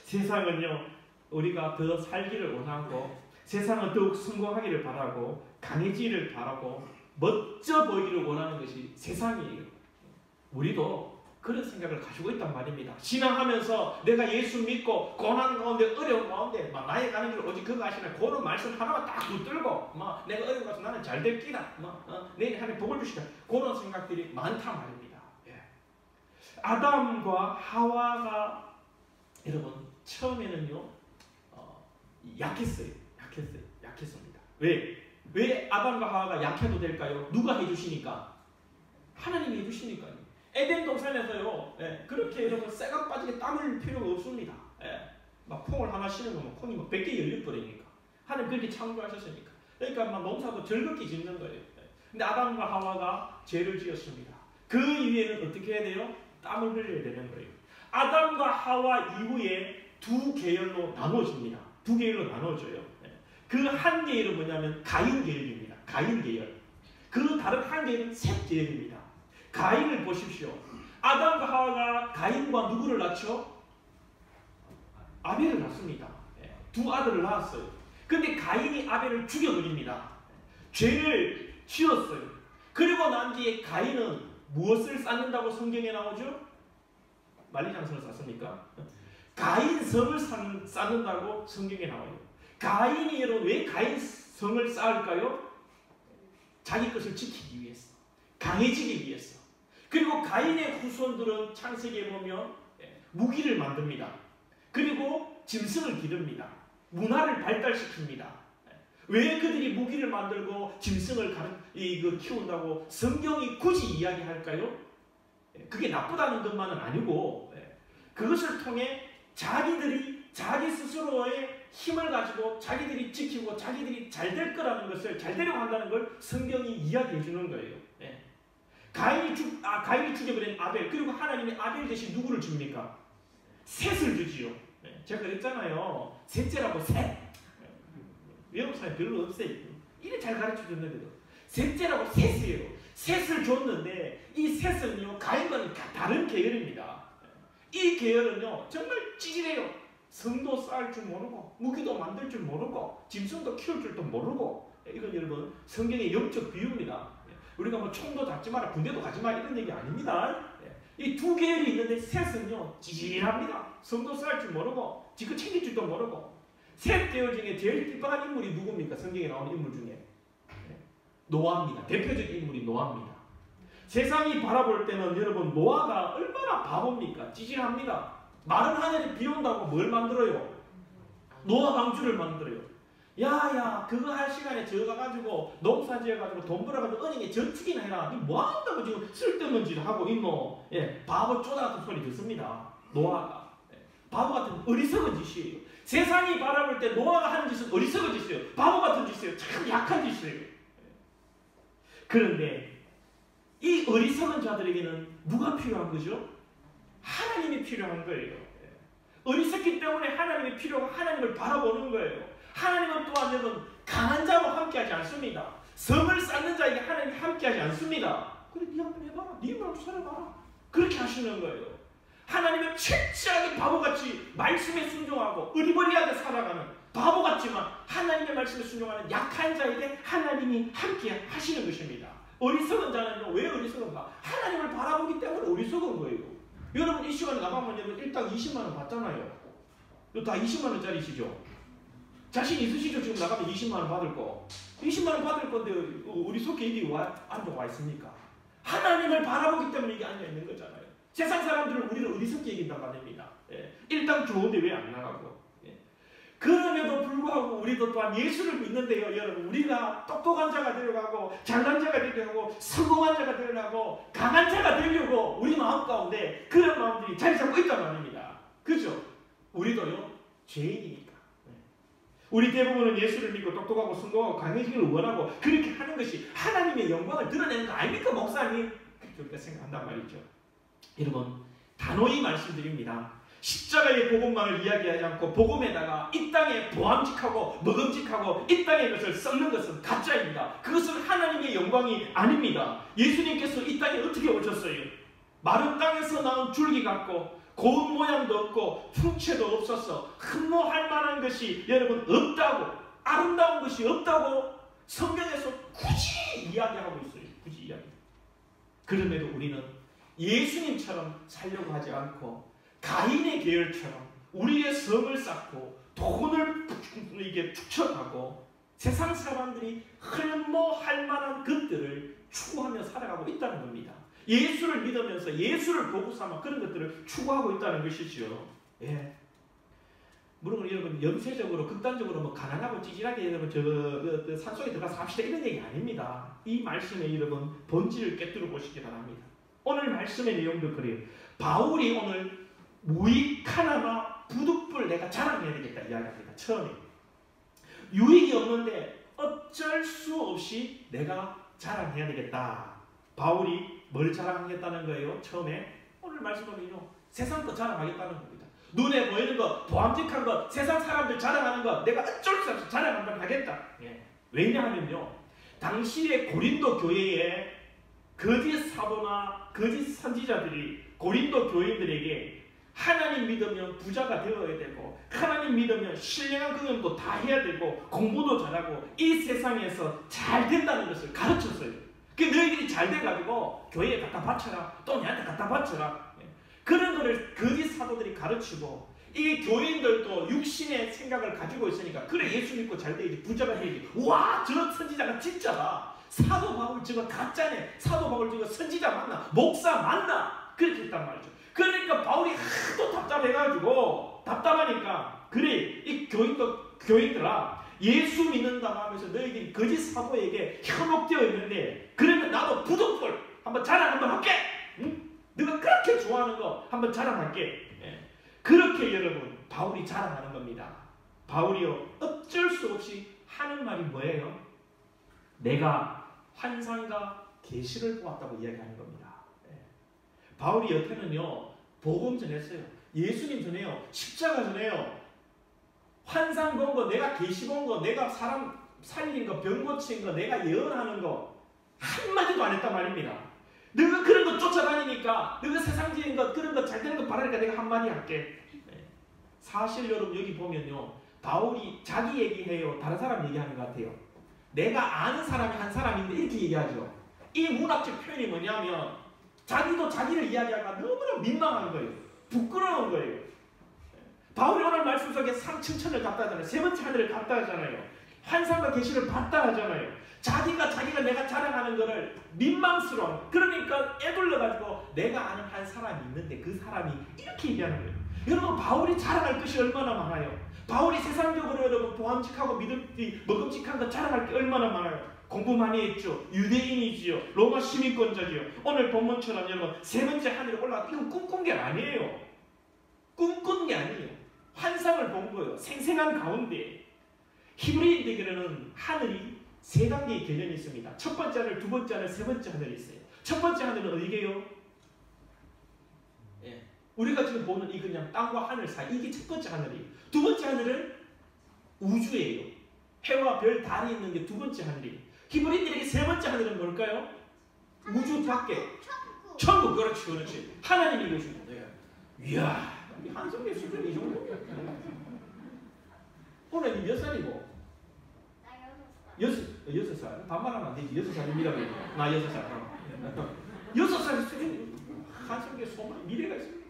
세상은요 우리가 더 살기를 원하고 세상은 더욱 성공하기를 바라고 강해지기를 바라고 멋져 보이기를 원하는 것이 세상이에요. 우리도 그런 생각을 가지고 있단 말입니다. 신앙하면서 내가 예수 믿고 고난 가운데 어려운 가운데 막 나의 가는 길 오직 그가 아시는 그런 말씀 하나만 딱 붙들고 막 내가 어려운 가서 나는 잘 될 끼다 내일 하나님 복을 주시다 그런 생각들이 많단 말입니다. 아담과 하와가 여러분 처음에는요 약했습니다. 왜 아담과 하와가 약해도 될까요? 누가 해주시니까? 하나님이 해주시니까요. 에덴 동산에서요 그렇게 여러분 쇠가 빠지게 땀 흘릴 필요가 없습니다. 막 콩을 하나 심으면 콩이 막 100개 열려버리니까 하나님 그렇게 창조하셨으니까. 그러니까 막 농사도 즐겁게 짓는 거예요. 근데 아담과 하와가 죄를 지었습니다. 그 이후에는 어떻게 해야 돼요? 땀을 흘려야 되는 거예요. 아담과 하와 이후에 두 계열로 나눠집니다. 두 계열로 나눠져요. 그 한 계열은 뭐냐면 가인 계열입니다. 가인 계열. 그 다른 한 계열은 셋 계열입니다. 가인을 보십시오. 아담과 하와가 가인과 누구를 낳죠? 아벨을 낳습니다. 두 아들을 낳았어요. 근데 가인이 아벨을 죽여버립니다. 죄를 지었어요. 그리고 난 뒤에 가인은 무엇을 쌓는다고 성경에 나오죠? 만리장성을 쌓습니까? 가인성을 쌓는다고 성경에 나와요. 가인이 여러분 왜 가인성을 쌓을까요? 자기 것을 지키기 위해서, 강해지기 위해서. 그리고 가인의 후손들은 창세기에 보면 무기를 만듭니다. 그리고 짐승을 기릅니다. 문화를 발달시킵니다. 왜 그들이 무기를 만들고 짐승을 키운다고 성경이 굳이 이야기할까요? 그게 나쁘다는 것만은 아니고 그것을 통해 자기들이 자기 스스로의 힘을 가지고 자기들이 지키고 자기들이 잘 될 거라는 것을 잘 되려고 한다는 걸 성경이 이야기해 주는 거예요. 가인이 죽여버린 아벨 그리고 하나님이 아벨 대신 누구를 줍니까? 셋을 주지요. 제가 그랬잖아요. 셋째라고 셋. 외국 사람이 별로 없어요. 이래 잘 가르쳐줬는데도 셋째라고 셋이에요. 셋을 줬는데 이 셋은요 가인과는 다른 계열입니다. 이 계열은요 정말 찌질해요. 성도 쌓을 줄 모르고 무기도 만들 줄 모르고 짐승도 키울 줄도 모르고 이건 여러분 성경의 영적 비유입니다. 우리가 뭐 총도 잡지 마라 군대도 가지 마라 이런 얘기 아닙니다. 이 두 계열이 있는데 셋은요 찌질합니다. 성도 쌓을 줄 모르고 지금 챙길 줄도 모르고 셋 계열 중에 제일 띠빵한 인물이 누굽니까? 성경에 나오는 인물 중에 노아입니다. 대표적인 인물이 노아입니다. 세상이 바라볼 때는 여러분 노아가 얼마나 바보입니까? 찌질합니다. 마른 하늘에 비 온다고 뭘 만들어요? 노아 방주를 만들어요. 야야 그거 할 시간에 저거 가가지고 농사 지어가지고 돈 벌어가지고 은행에 저축이나 해라. 니 뭐한다고 지금 쓸데없는 짓을 하고 있노? 바보 쪼다 같은 소리 듣습니다. 노아가 바보 같은 어리석은 짓이에요. 세상이 바라볼 때 노아가 하는 짓은 어리석은 짓이에요. 바보 같은 짓이에요. 참 약한 짓이에요. 그런데 이 어리석은 자들에게는 누가 필요한 거죠? 하나님이 필요한 거예요. 어리석기 때문에 하나님이 필요하고 하나님을 바라보는 거예요. 하나님은 또한 여러분 강한 자와 함께하지 않습니다. 성을 쌓는 자에게 하나님이 함께하지 않습니다. 그래 네 한번 해봐라. 네 마음 살아봐라. 그렇게 하시는 거예요. 하나님은 철저하게 바보같이 말씀에 순종하고 어리버리하게 살아가는 바보같지만 하나님의 말씀에 순종하는 약한 자에게 하나님이 함께 하시는 것입니다. 어리석은 자는요. 왜 어리석은가? 하나님을 바라보기 때문에 어리석은 거예요. 여러분 이 시간에 나가면 여러분 일당 20만 원 받잖아요. 이거 다 20만 원짜리시죠? 자신 있으시죠? 지금 나가면 20만 원 받을 거. 20만 원 받을 건데 우리 속에 이게 앉아와 있습니까? 하나님을 바라보기 때문에 이게 앉아 있는 거잖아요. 세상 사람들은 우리를 어리석게 얘기한단 말입니다. 일당 좋은데 왜 안 나가고? 그럼에도 불구하고 우리도 또한 예수를 믿는데요. 여러분 우리가 똑똑한 자가 되려고 잘난 자가 되려고 성공한 자가 되려고 강한 자가 되려고 우리 마음 가운데 그런 마음들이 자리 잡고 있단 말입니다. 그죠? 우리도요 죄인이니까. 우리 대부분은 예수를 믿고 똑똑하고 성공하고 강해지기를 원하고 그렇게 하는 것이 하나님의 영광을 드러내는 거 아닙니까 목사님? 그렇게 우리가 생각한단 말이죠. 여러분 단호히 말씀드립니다. 십자가의 복음만을 이야기하지 않고 복음에다가 이 땅에 보암직하고 먹음직하고 이 땅의 것을 썩는 것은 가짜입니다. 그것은 하나님의 영광이 아닙니다. 예수님께서 이 땅에 어떻게 오셨어요? 마른 땅에서 나온 줄기 같고 고운 모양도 없고 풍채도 없어서 흠모할 만한 것이 여러분 없다고 아름다운 것이 없다고 성경에서 굳이 이야기하고 있어요. 굳이 이야기. 그럼에도 우리는 예수님처럼 살려고 하지 않고 가인의 계열처럼 우리의 성을 쌓고 돈을 이게 축적하고 세상 사람들이 흠모할 만한 것들을 추구하며 살아가고 있다는 겁니다. 예수를 믿으면서 예수를 보고 삼아 그런 것들을 추구하고 있다는 것이죠. 예. 물론 여러분 영세적으로 극단적으로 뭐 가난하고 찌질하게 여러분 저 산속에 들어가서 합시다 이런 얘기 아닙니다. 이 말씀의 여러분 본질을 깨뜨려 보시기 바랍니다. 오늘 말씀의 내용도 그래요. 바울이 오늘 무익하나마 부득불 내가 자랑해야 되겠다 이야기합니다. 처음에 유익이 없는데 어쩔 수 없이 내가 자랑해야 되겠다. 바울이 뭘 자랑하겠다는 거예요? 처음에 오늘 말씀하면요 세상 거 자랑하겠다는 겁니다. 눈에 보이는 거, 보암직한 거, 세상 사람들 자랑하는 거 내가 어쩔 수 없이 자랑 한번 하겠다. 예. 왜냐하면요 당시의 고린도 교회에 거짓 사도나 거짓 선지자들이 고린도 교인들에게 하나님 믿으면 부자가 되어야 되고 하나님 믿으면 신령한 경영도 다 해야 되고 공부도 잘하고 이 세상에서 잘 된다는 것을 가르쳤어요. 그 너희들이 잘 돼가지고 교회에 갖다 바쳐라. 또 내한테 갖다 바쳐라. 그런 거를 거짓 사도들이 가르치고 이 교인들도 육신의 생각을 가지고 있으니까 그래 예수 믿고 잘 돼야지 부자가 해야지. 와 저 선지자가 진짜다. 사도 바울 저거 가짜네. 사도 바울 저거 선지자 맞나? 목사 맞나? 그렇게 했단 말이죠. 그러니까 바울이 하도 답답해가지고 답답하니까 그래 이 교인들아 예수 믿는다고 하면서 너희들이 거짓 사도에게 현혹되어 있는데 그러면 나도 부득불 한번 자랑 한번 할게. 응? 너가 그렇게 좋아하는 거 한번 자랑할게. 예. 그렇게 여러분 바울이 자랑하는 겁니다. 바울이요 어쩔 수 없이 하는 말이 뭐예요? 내가 환상과 계시를 보았다고 이야기하는 겁니다. 바울이 옆에는요 복음 전했어요. 예수님 전해요. 십자가 전해요. 환상 본 거, 내가 계시 본 거, 내가 사람 살린 거, 병 고친 거, 내가 예언하는 거 한마디도 안 했단 말입니다. 너가 그런 거 쫓아다니니까 너가 세상적인 것 그런 거 잘 되는 거 바라니까 내가 한마디 할게. 사실 여러분 여기 보면요 바울이 자기 얘기해요 다른 사람 얘기하는 것 같아요. 내가 아는 사람이 한 사람인데 이렇게 얘기하죠. 이 문학적 표현이 뭐냐면 자기도 자기를 이야기하기가 너무나 민망한 거예요. 부끄러운 거예요. 바울이 오늘 말씀 속에 상층천을 갔다 하잖아요. 세 번째 하늘을 갔다 하잖아요. 환상과 계시를 봤다 하잖아요. 자기가 내가 자랑하는 거를 민망스러운 그러니까 애둘러가지고 내가 아는 한 사람이 있는데 그 사람이 이렇게 얘기하는 거예요. 여러분 바울이 자랑할 것이 얼마나 많아요. 바울이 세상적으로 여러분 보암직하고 먹음직한 거 자랑할 게 얼마나 많아요. 공부 많이 했죠. 유대인이지요. 로마 시민권자지요. 오늘 본문처럼 여러분 세 번째 하늘에 올라가 이건 꿈꾼 게 아니에요. 꿈꾼 게 아니에요. 환상을 본 거예요. 생생한 가운데 히브리인들에게는 하늘이 세 단계의 개념이 있습니다. 첫 번째 하늘, 두 번째 하늘, 세 번째 하늘이 있어요. 첫 번째 하늘은 어디게요? 예. 우리가 지금 보는 이 그냥 땅과 하늘 사이, 이게 첫 번째 하늘이에요. 두 번째 하늘은 우주예요. 해와 별, 달이 있는 게 두 번째 하늘이에요. 히브리인들에게 세 번째 하늘은 뭘까요? 우주 밖에. 천국. 그렇지, 그렇지. 하나님이 계십니다. 이야, 한성계 수준이 이 정도면. 오늘 몇 살이고? 여섯 살. 반말하면 안 되지. 6살입니다. 나 6살. 6살 수준. 한성계 소망, 미래가 있습니다.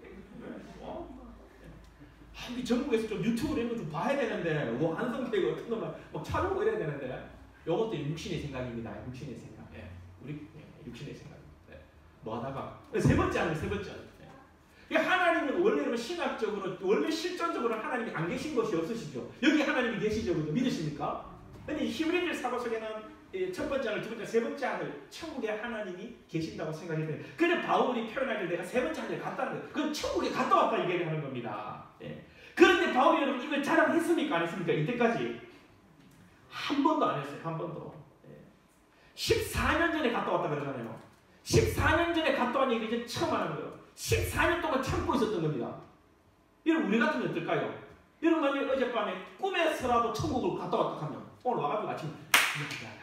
전국에서 좀 유튜브를 이런 거 좀 봐야 되는데, 한성계가 어떤 놈만 막 찾아보고 이래야 되는데, 요것도 육신의 생각입니다. 육신의 생각. 예. 우리 육신의 생각. 예. 뭐 하다가 세 번째 하늘, 세 번째 하늘. 예. 하나님은 원래는 신학적으로, 원래 실존적으로 하나님이 안 계신 것이 없으시죠. 여기 하나님이 계시죠. 믿으십니까? 근데 히브리인들 사고 속에는 첫 번째 하늘, 두 번째, 세 번째 하늘, 천국에 하나님이 계신다고 생각했대요. 그래 바울이 표현하길 내가 세 번째 하늘에 갔다는 거예요. 그건 천국에 갔다 왔다 얘기를 하는 겁니다. 예. 그런데 바울이 여러분 이걸 자랑했습니까? 안 했습니까? 이때까지 한 번도 안 했어요. 한 번도. 예. 14년 전에 갔다 왔다 그러잖아요. 14년 전에 갔다 온 얘기를 이제 처음 하는 거예요. 14년 동안 참고 있었던 겁니다. 여러분 우리 같으면 어떨까요? 여러분 만약에 어젯밤에 꿈에서라도 천국을 갔다 왔다 하면 오늘 와가지고 아침에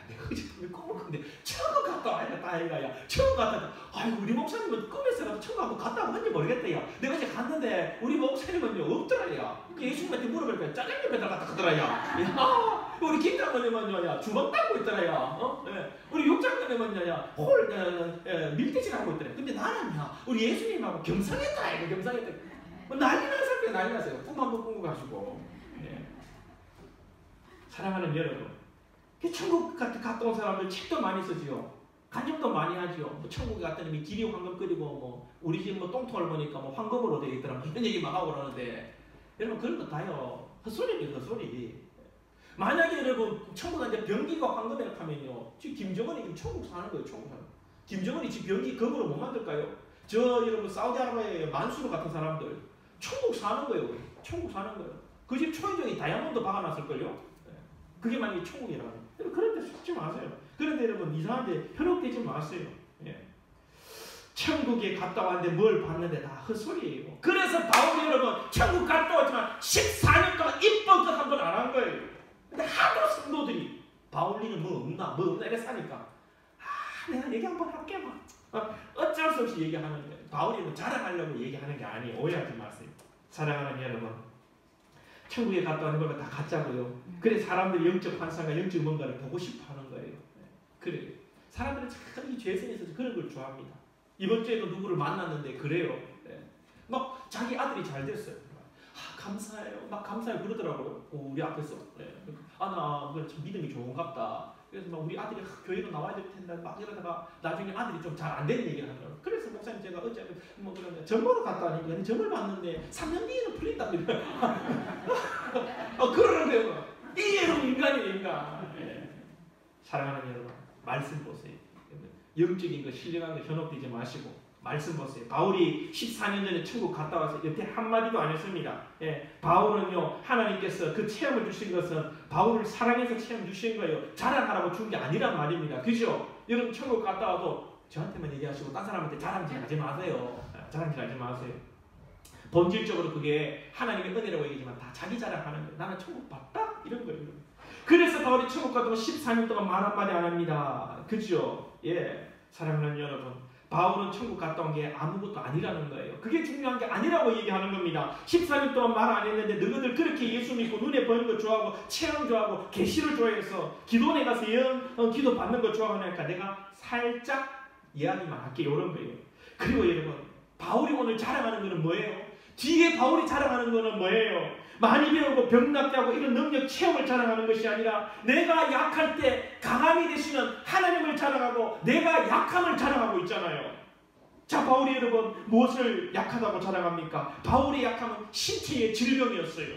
내가 어젯밤에 꿈을 꿨는데 천국 갔다 와야 다행이야. 천국 갔다 왔다. 아이고 우리 목사님은 꿈에서라도 천국 한번 갔다 왔는지 모르겠다. 야. 내가 어제 갔는데 우리 목사님은요 없더라. 야. 예수님한테 물어보니까 짜장면 배달 갔다 가더라. 야. 우리 김장모님은요 야 주방 닦고 있더라. 야. 예. 우리 육장모님은요 야 홀 밀대질 하고 있더라. 근데 나는 야 우리 예수님하고 겸상했다. 이거 겸상했다. 난리 났을 때 난리 났어요. 꿈 한번 꾸고 가지고. 예. 사랑하는 여러분, 천국 갔다 온 사람들 책도 많이 쓰지요. 간증도 많이 하지요. 뭐 천국에 갔더니 길이 황금 끓이고 뭐 우리 집 뭐 똥통을 보니까 뭐 황금으로 되어 있더라. 이런 얘기 막 하고 그러는데 여러분 그런 거 다요. 헛소리입니다. 헛소리. 만약에 여러분 천국 이제 변기가 황금이라고 하면요. 지금 김정은이 지금 천국 사는 거예요. 천국 사는. 김정은이 지금 변기 금으로 못 만들까요? 저 여러분 사우디아라비아의 만수르 같은 사람들 천국 사는 거예요. 천국 사는 거예요. 그 집 초인종이 다이아몬드 박아놨을걸요? 그게 만약에 천국이라면. 그런 데 속지 마세요. 그런데 여러분 이상한데 현혹되지 마세요. 예. 천국에 갔다 왔는데 뭘 봤는데 다 헛소리예요. 그래서 바울이 여러분 천국 갔다 왔지만 14년 동안 입번 것 한 번 안 한 거예요. 근데 하도 성도들이 바울리는 뭐 없나 이래 사니까 내가 얘기 한번 할게 막 어쩔 수 없이 얘기하는 거예요. 바울이 뭐 자랑하려고 얘기하는 게 아니에요. 오해하지 마세요. 사랑하는 여러분, 천국에 갔다 오는 걸 다 가짜고요. 그래 사람들이 영적 환상과 영적 뭔가를 보고 싶어하는 거예요. 그래요. 사람들은 참 이 죄성에 있어서 그런 걸 좋아합니다. 이번 주에도 누구를 만났는데 그래요. 막 자기 아들이 잘 됐어요. 감사해요. 막 감사해 그러더라고요. 우리 앞에서. 나 믿음이 좋은갑다. 그래서 막 우리 아들이 교회로 나와야 될 텐데 막 이러다가 나중에 아들이 좀 잘 안 되는 얘기를 하더라고요. 그래서 목사님 제가 어제 뭐 그런데 점보러 갔다 하니까 점을 봤는데 3년 뒤에는 풀린다 그래요. 그러는 거예요. 이게 여러분 인간이에요, 인간. 사랑하는 여러분, 말씀 보세요. 영적인 거, 신령한 거 현혹되지 마시고 말씀 보세요. 바울이 14년 전에 천국 갔다 와서 여태 한마디도 안 했습니다. 바울은요, 하나님께서 그 체험을 주신 것은 바울을 사랑해서 체험 주신 거예요. 자랑하라고 준 게 아니란 말입니다. 그죠? 여러분 천국 갔다 와도 저한테만 얘기하시고 딴 사람한테 자랑질 하지 마세요. 자랑질 하지 마세요. 본질적으로 그게 하나님의 은혜라고 얘기지만 다 자기 자랑하는 거예요. 나는 천국 봤다? 이런 거예요. 그래서 바울이 천국 갔다 14년 동안 말 한마디 안 합니다. 그죠? 사랑하는 여러분, 바울은 천국 갔다 온 게 아무것도 아니라는 거예요. 그게 중요한 게 아니라고 얘기하는 겁니다. 14년 동안 말 안 했는데 너희들 그렇게 예수 믿고 눈에 보이는 거 좋아하고 체험 좋아하고 계시를 좋아해서 기도원에 가서 기도 받는 거 좋아하니까 내가 살짝 이야기만 할게 이런 거예요. 그리고 여러분, 바울이 오늘 자랑하는 거는 뭐예요? 뒤에 바울이 자랑하는 거는 뭐예요? 많이 배우고 병낫게 하고 이런 능력 체험을 자랑하는 것이 아니라 내가 약할 때 강함이 되시는 하나님을 자랑하고 내가 약함을 자랑하고 있잖아요. 자, 바울이 여러분 무엇을 약하다고 자랑합니까? 바울의 약함은 신체의 질병이었어요.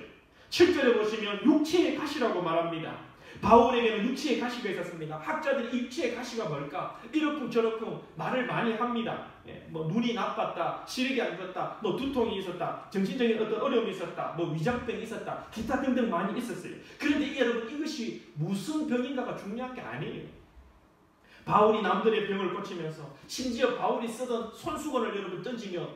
7절에 보시면 육체의 가시라고 말합니다. 바울에게는 육체의 가시가 있었습니다. 학자들이 육체의 가시가 뭘까? 이렇고 저렇고 말을 많이 합니다. 뭐 눈이 나빴다, 시력이 안 좋았다, 뭐 두통이 있었다, 정신적인 어떤 어려움이 있었다, 뭐 위장병이 있었다, 기타 등등 많이 있었어요. 그런데 여러분, 이것이 무슨 병인가가 중요한 게 아니에요. 바울이 남들의 병을 고치면서, 심지어 바울이 쓰던 손수건을 여러분 던지면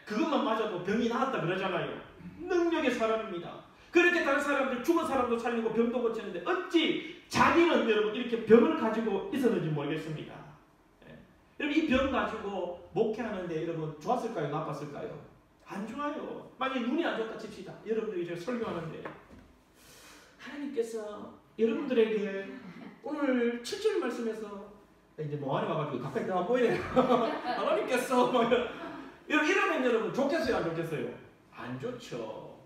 그것만 맞아도 병이 나았다 그러잖아요. 능력의 사람입니다. 그렇게 다른 사람들, 죽은 사람도 살리고 병도 고치는데 어찌 자기는 여러분 이렇게 병을 가지고 있었는지 모르겠습니다. 여러분, 이 병 가지고 목회하는데 여러분 좋았을까요? 나빴을까요? 안 좋아요. 만약에 눈이 안 좋다 칩시다. 여러분들이 이제 설교하는데 하나님께서 여러분들에게 오늘 7절 말씀에서 이제 멍하니 와가지고 가까이 안 보이네요. 하나님께서 이러면 여러분 좋겠어요? 안 좋겠어요? 안 좋죠.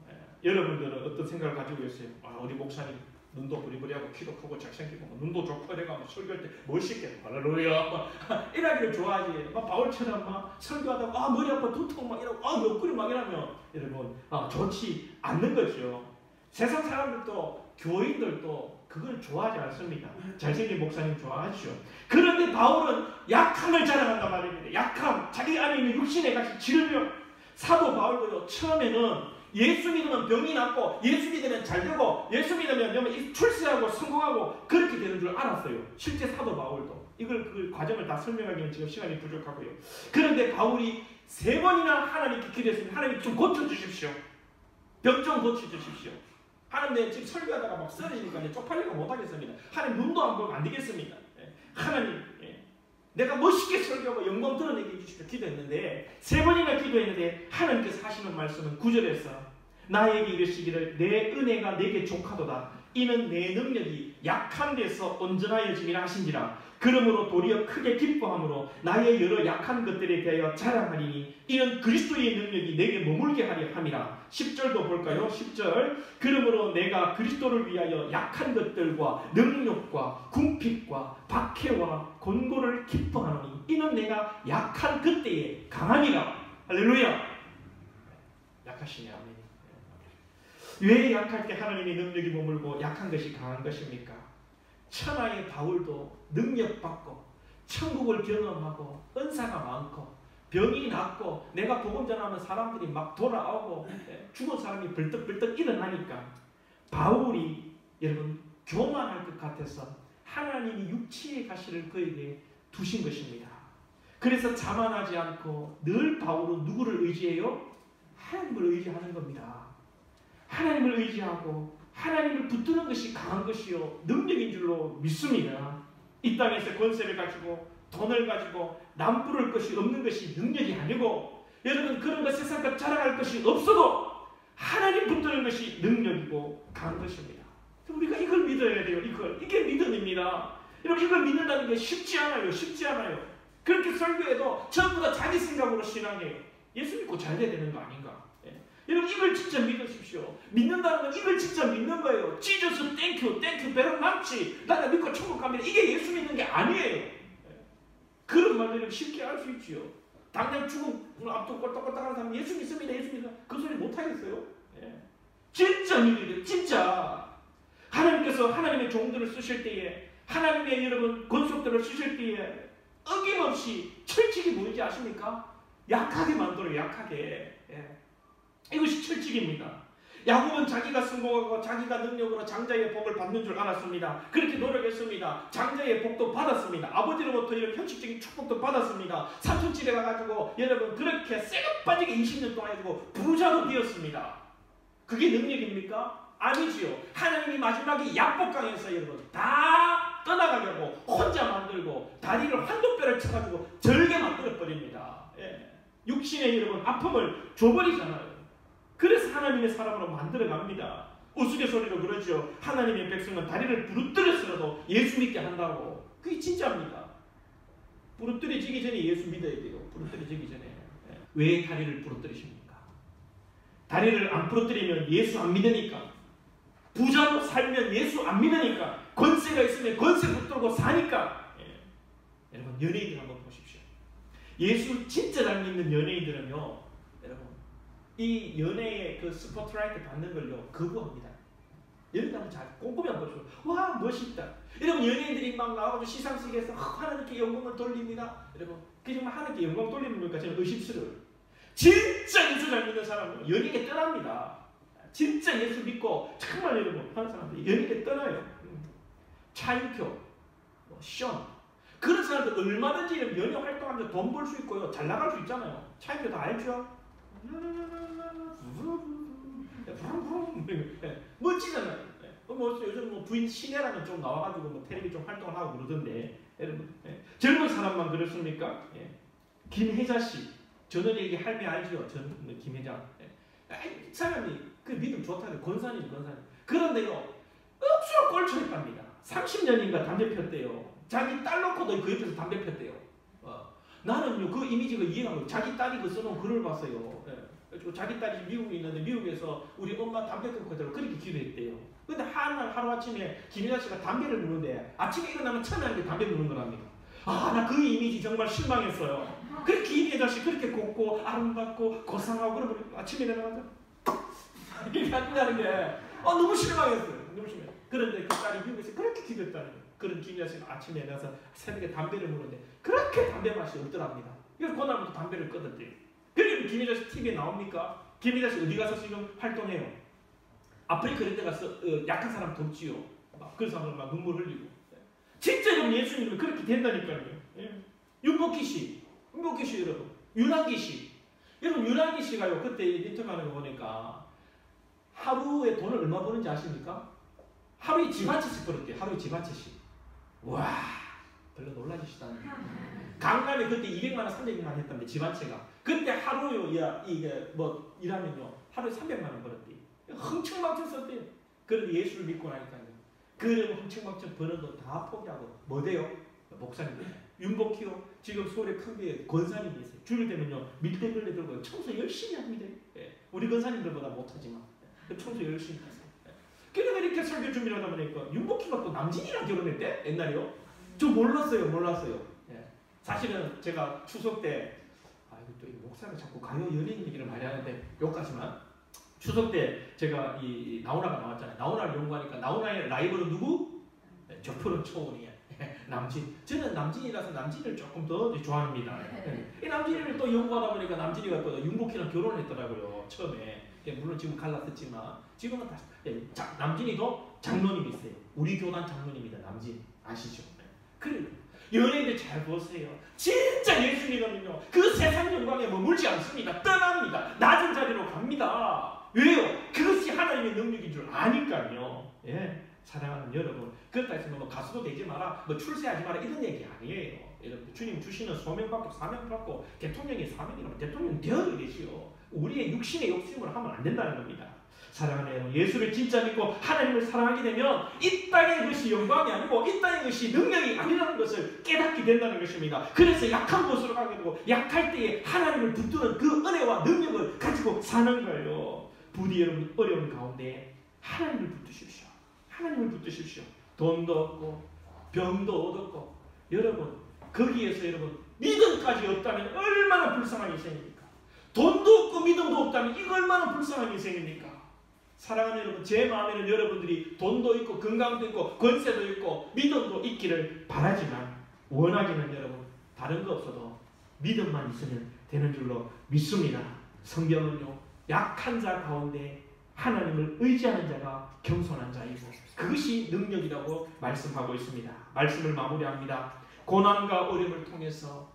여러분들은 어떤 생각을 가지고 있어요? 우리 목사님 눈도 부리부리하고 키도 크고 잘생기고 눈도 좋고 내가 설교할 때 멋있게 할렐루야 이러기를 좋아하지. 바울처럼 막 설교하다가 머리 아파 두통 막 이러고 옆구리 막 이러면 여러분 좋지 않는 거죠. 세상 사람들도 교인들도 그걸 좋아하지 않습니다. 잘생긴 목사님 좋아하죠. 그런데 바울은 약함을 자랑한단 말입니다. 약함, 자기 안에 있는 육신의 가시, 질병. 사도 바울도요, 처음에는 예수 믿으면 병이 낫고 예수 믿으면 잘 되고 예수 믿으면 출세하고 성공하고 그렇게 되는 줄 알았어요. 실제 사도 바울도. 그 과정을 다 설명하기는 지금 시간이 부족하고요. 그런데 바울이 3번이나 하나님께 기도했습니다. 하나님 좀 고쳐주십시오. 병 좀 고쳐주십시오. 하나님, 지금 설교하다가 막 쓰러지니까 쪽팔리고 못하겠습니다. 하나님, 눈도 안 보면 안 되겠습니다. 하나님, 내가 멋있게 설교하고 영광 드러내게 해주십시오. 기도했는데 3번이나 기도했는데 하나님께서 하시는 말씀은 9절에서 나에게 이르시기를 내 은혜가 내게 족하도다. 이는 내 능력이 약한 데서 온전하여짐이라 하신지라. 그러므로 도리어 크게 기뻐함으로 나의 여러 약한 것들에 대하여 자랑하리니 이는 그리스도의 능력이 내게 머물게 하려 함이라. 10절도 볼까요? 10절. 그러므로 내가 그리스도를 위하여 약한 것들과 능력과 궁핍과 박해와 곤고를 기뻐하노니 이는 내가 약한 그때에 강하니라. 할렐루야. 약하시냐. 아멘. 왜 약할 때 하나님의 능력이 머물고 약한 것이 강한 것입니까? 천하의 바울도 능력받고 천국을 경험하고 은사가 많고 병이 낫고 내가 복음 전하면 사람들이 막 돌아오고 죽은 사람이 벌떡벌떡 일어나니까 바울이 여러분 교만할 것 같아서 하나님이 육체의 가시를 그에게 두신 것입니다. 그래서 자만하지 않고 늘 바울은 누구를 의지해요? 하나님을 의지하는 겁니다. 하나님을 의지하고 하나님을 붙드는 것이 강한 것이요 능력인 줄로 믿습니다. 이 땅에서 권세를 가지고 돈을 가지고 남부를 것이 없는 것이 능력이 아니고 여러분 그런 것 세상 것 자랑할 것이 없어도 하나님 붙드는 것이 능력이고 강한 것입니다. 우리가 이걸 믿어야 돼요. 이게 믿음입니다. 여러분 이걸 믿는다는 게 쉽지 않아요. 쉽지 않아요. 그렇게 설교해도 전부 다 자기 생각으로 신앙해요. 예수 믿고 잘 돼야 되는 거 아닌가? 여러분 이걸 진짜 믿으십시오. 믿는다는 건 이걸 진짜 믿는 거예요. 지저스 땡큐 배로 남지 나는 믿고 천국 갑니다. 이게 예수 믿는 게 아니에요. 그런 말들을 쉽게 할 수 있지요. 당장 죽음 앞두고 꼴딱꼴딱하는 사람 예수 믿습니다. 그 소리 못하겠어요. 진짜 믿어야 돼요. 진짜 하나님께서 하나님의 종들을 쓰실 때에 하나님의 여러분 권속들을 쓰실 때에 어김없이 철칙이 뭔지 아십니까? 약하게 만들어요. 약하게. 이것이 철칙입니다. 야곱은 자기가 성공하고 자기가 능력으로 장자의 복을 받는 줄 알았습니다. 그렇게 노력했습니다. 장자의 복도 받았습니다. 아버지로부터 이런 형식적인 축복도 받았습니다. 삼촌집에 가가지고 여러분 그렇게 쇠가 빠지게 20년 동안 해주고 부자도 되었습니다. 그게 능력입니까? 아니지요. 하나님이 마지막에 약복강에서 여러분 다 떠나가려고 혼자 만들고 다리를 환도뼈를 쳐가지고 절개 만들어버립니다. 육신의 여러분 아픔을 줘버리잖아요. 그래서 하나님의 사람으로 만들어갑니다. 우스갯소리로 그러죠. 하나님의 백성은 다리를 부르뜨려서라도 예수 믿게 한다고. 그게 진짜입니다. 부르뜨려지기 전에 예수 믿어야 돼요. 부르뜨려지기 전에. 왜 다리를 부르뜨리십니까? 다리를 안 부르뜨리면 예수 안 믿으니까. 부자로 살면 예수 안 믿으니까. 권세가 있으면 권세 붙들고 사니까. 여러분 연예인들 한번 보십시오. 예수 진짜 잘 믿는 연예인들은요. 이 연예의 그 스포트라이트 받는 걸요 거부합니다. 여러분 한번 잘 꼼꼼히 한번 보시고 와 멋있다. 여러분 연예인들이 막 나와가지고 시상식에서 하나님께 영광을 돌립니다. 여러분 그 정말 하나님께 영광 돌리는 거니까 저는 의심스러워요. 진짜 예수 잘 믿는 사람은 연예계 떠납니다. 진짜 예수 믿고 정말 여러분 하는 사람들이 연예계 떠나요. 차인표, 시온 그런 사람들 얼마든지 연예 활동하면서 돈 벌 수 있고요. 잘 나갈 수 있잖아요. 차인표 다 알죠? 멋지잖아요. 뭐 요즘 뭐 부인 신혜라는 좀 나와가지고 뭐 텔레비 좀 활동을 하고 그러던데 여러분 젊은 사람만 그렇습니까? 김혜자 씨 저는 얘기 할매 알죠? 저는 김혜자 이 사람이 그 믿음 좋다는 권사님 그런데요 억수로 꼴초했답니다. 30년인가 담배 폈대요. 자기 딸 놓고도 그 옆에서 담배 폈대요. 나는요 그 이미지가 이해가 안 가요. 자기 딸이 그 써놓은 글을 봤어요. 자기 딸이 미국에 있는데 미국에서 우리 엄마 담배 끊고 있다고 그렇게 기도했대요. 근데 하루아침에 김혜자 씨가 담배를 무는데 아침에 일어나면 처음에 하는 게 담배 무는 거랍니다. 나 그 이미지 정말 실망했어요. 그 김혜자 씨 그렇게 곱고 아름답고 고상하고 그러면 아침에 일어나서 이렇게 한다는 게 너무 실망했어요. 너무 실망. 그런데 그 딸이 미국에서 그렇게 기도했다는 거예요. 그런 김혜자 씨가 아침에 일어나서 새벽에 담배를 무는데 그렇게 담배 맛이 없더랍니다. 그래서 그날부터 담배를 끊었대요. 그리고 김혜자 씨 TV에 나옵니까? 김혜자 씨 어디 가서 지금 활동해요? 아프리카 이런 데 가서 약한 사람 돕지요. 그 사람들 막 눈물 흘리고. 진짜 여러분 예수 믿으면 그렇게 된다니까요. 윤복희 씨 여러분. 윤한기 씨. 여러분 윤한기 씨가요. 그때 인터뷰하는 거 보니까 하루에 돈을 얼마 버는지 아십니까? 하루에 집 한 채씩 벌었대요. 하루에 집 한 채씩. 와 별로 놀라지시다니. 강남에 그때 200만 원 300만 원 했다는데 집 한 채가. 그때 하루요 이게 뭐 일하면요 하루에 300만 원 벌었대요. 흥청망청 썼대요. 그런데 예수를 믿고 나니까요. 그럼 흥청망청 버는 돈 다 포기하고 뭐 돼요? 목사님들. 윤복희요. 지금 서울에 큰 교회 권사님이 있어요. 주일 되면요 밀대걸레 들고 청소 열심히 합니다. 우리 권사님들보다 못하지만 청소 열심히 하세요. 그러니까 이렇게 설교 준비를 하다 보니까 윤복희가 또 남진이랑 결혼했대? 옛날에요? 저 몰랐어요. 사실은 제가 추석 때 또 이 목사가 자꾸 가요 연예인 얘기를 많이 하는데 욕하지만 추석 때 제가 이 나훈아가 나왔잖아요. 나훈아를 연구하니까 나훈아의 라이벌은 누구? 저 푸른 초원이야. 남진. 저는 남진이라서 남진을 조금 더 좋아합니다. 이 남진이를 또 연구하다 보니까 남진이가 또 윤복희랑 결혼했더라고요. 처음에. 물론 지금 갈랐었지만 지금은 다시 남진이도 장로님이 있어요. 우리 교단 장로님이다. 남진 아시죠? 그래요. 연예인들 잘 보세요. 진짜 예수 믿으면요 그 세상 영광에 머물지 않습니다. 떠납니다. 낮은 자리로 갑니다. 왜요? 그것이 하나님의 능력인 줄 아니까요. 사랑하는 여러분, 그렇다 해서 뭐 가수도 되지 마라, 뭐 출세하지 마라 이런 얘기 아니에요. 여러분 주님 주시는 소명받고 사명받고 대통령의 사명이라면 대통령 되어야 되지요. 우리의 육신의 욕심을 하면 안 된다는 겁니다. 사랑하는 여러분, 예수를 진짜 믿고 하나님을 사랑하게 되면 이 땅의 것이 영광이 아니고 이 땅의 것이 능력이 아니라는 것을 깨닫게 된다는 것입니다. 그래서 약한 곳으로 가게 되고 약할 때에 하나님을 붙드는 그 은혜와 능력을 가지고 사는 거예요. 부디 여러분 어려운 가운데 하나님을 붙드십시오. 하나님을 붙드십시오. 돈도 없고 병도 얻었고 여러분 거기에서 여러분 믿음까지 없다면 얼마나 불쌍한 인생입니까? 돈도 없고 믿음도 없다면 이거 얼마나 불쌍한 인생입니까? 사랑하는 여러분, 제 마음에는 여러분들이 돈도 있고 건강도 있고 권세도 있고 믿음도 있기를 바라지만 원하기는 여러분 다른 거 없어도 믿음만 있으면 되는 줄로 믿습니다. 성경은요 약한 자 가운데 하나님을 의지하는 자가 겸손한 자이고 그것이 능력이라고 말씀하고 있습니다. 말씀을 마무리합니다. 고난과 어려움을 통해서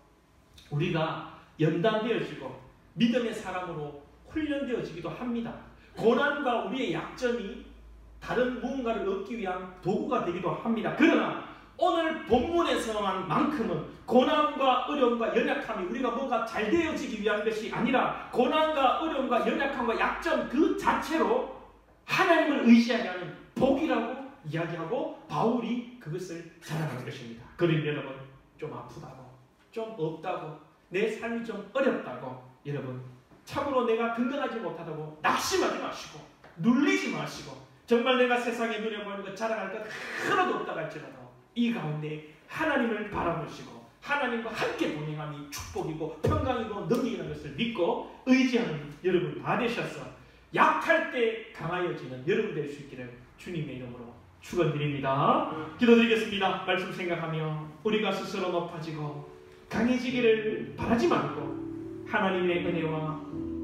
우리가 연단되어지고 믿음의 사람으로 훈련되어지기도 합니다. 고난과 우리의 약점이 다른 무언가를 얻기 위한 도구가 되기도 합니다. 그러나 오늘 본문에서만큼은 고난과 어려움과 연약함이 우리가 뭔가 잘 되어지기 위한 것이 아니라 고난과 어려움과 연약함과 약점 그 자체로 하나님을 의지하게 하는 복이라고 이야기하고 바울이 그것을 자랑하는 것입니다. 그러니 여러분 좀 아프다고 좀 없다고 내 삶이 좀 어렵다고 여러분 참으로 내가 건강하지 못하다고 낙심하지 마시고 눌리지 마시고 정말 내가 세상에 눈에 보이는 것 자랑할 것 하나도 없다고 할지라도 이 가운데 하나님을 바라보시고 하나님과 함께 동행함이 축복이고 평강이고 능력이라는 것을 믿고 의지하는 여러분 다 되셔서 약할 때 강하여지는 여러분 될 수 있기를 주님의 이름으로 축원드립니다. 기도드리겠습니다. 말씀 생각하며 우리가 스스로 높아지고 강해지기를 바라지 말고 하나님의 은혜와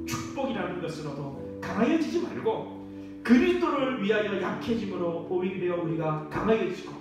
축복이라는 것으로도 강하여지지 말고 그리스도를 위하여 약해짐으로 오히려 우리가 강하여지고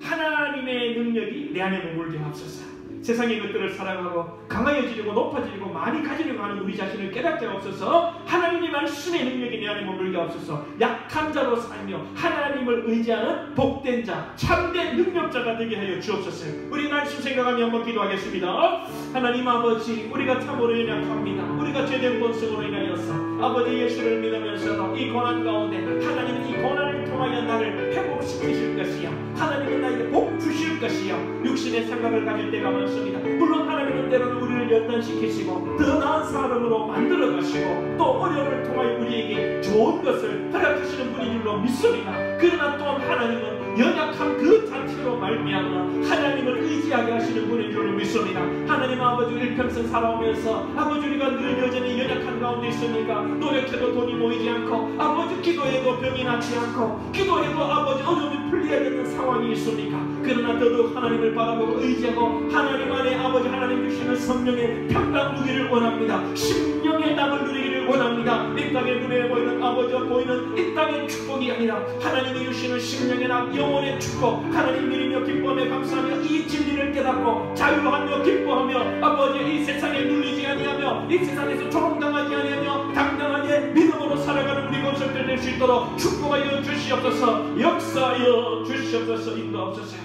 하나님의 능력이 내 안에 머물게 하옵소서. 세상의 것들을 사랑하고 강하여지려고 높아지려고 많이 가지려고 하는 우리 자신을 깨닫게 하옵소서. 하나님의 말씀의 능력이 내 안에 머물게 하옵소서. 약한 자로 살며 하나님을 의지하는 복된 자, 참된 능력자가 되게 하여 주옵소서. 우리 말씀 생각하며 한번 기도하겠습니다. 하나님 아버지, 우리가 참으로 연약합니다. 우리가 죄된 본성으로 인하여서 아버지 예수를 믿으면서도 이 고난 가운데 하나님은 이 고난을 통하여 나를 회복시키실 것이요, 하나님은 나에게 복 주실 것이요, 육신의 생각을 가질 때가 많습니다. 물론 하나님은 때로는 우리를 연단시키시고 더 나은 사람으로 만들어 가시고 또 어려움을 통하여 우리에게 좋은 것을 허락하시는 분인 줄로 믿습니다. 그러나 또한 하나님은 연약한 그 자체로 말미암아 하나님을 의지하게 하시는 분인 줄로 믿습니다. 하나님 아버지, 일평생 살아오면서 아버지 우리가 늘 여전히 연약한 가운데 있으니까 노력해도 돈이 모이지 않고 아버지 기도해도 병이 낫지 않고 기도해도 아버지 어려움이 풀려야 되는 상황이 있습니까? 그러나 더더욱 하나님을 바라보고 의지하고 하나님 안에 아버지 하나님 주시는 성령의 평강 누리기를 원합니다. 심령의 낙을 누리기를 원합니다. 이 땅의 눈에 보이는 아버지와 보이는 이 땅의 축복이 아니라 하나님이 주시는 심령의 낙, 영혼의 축복, 하나님 믿으며 기뻐하며 감사하며 이 진리를 깨닫고 자유하며 기뻐하며 아버지 이 세상에 눌리지 아니하며 이 세상에서 조롱당하지 아니하며 당당하게 믿음으로 살아가는 우리 건설들 될 수 있도록 축복하여 주시옵소서. 역사하여 주시옵소서. 인도하옵소서.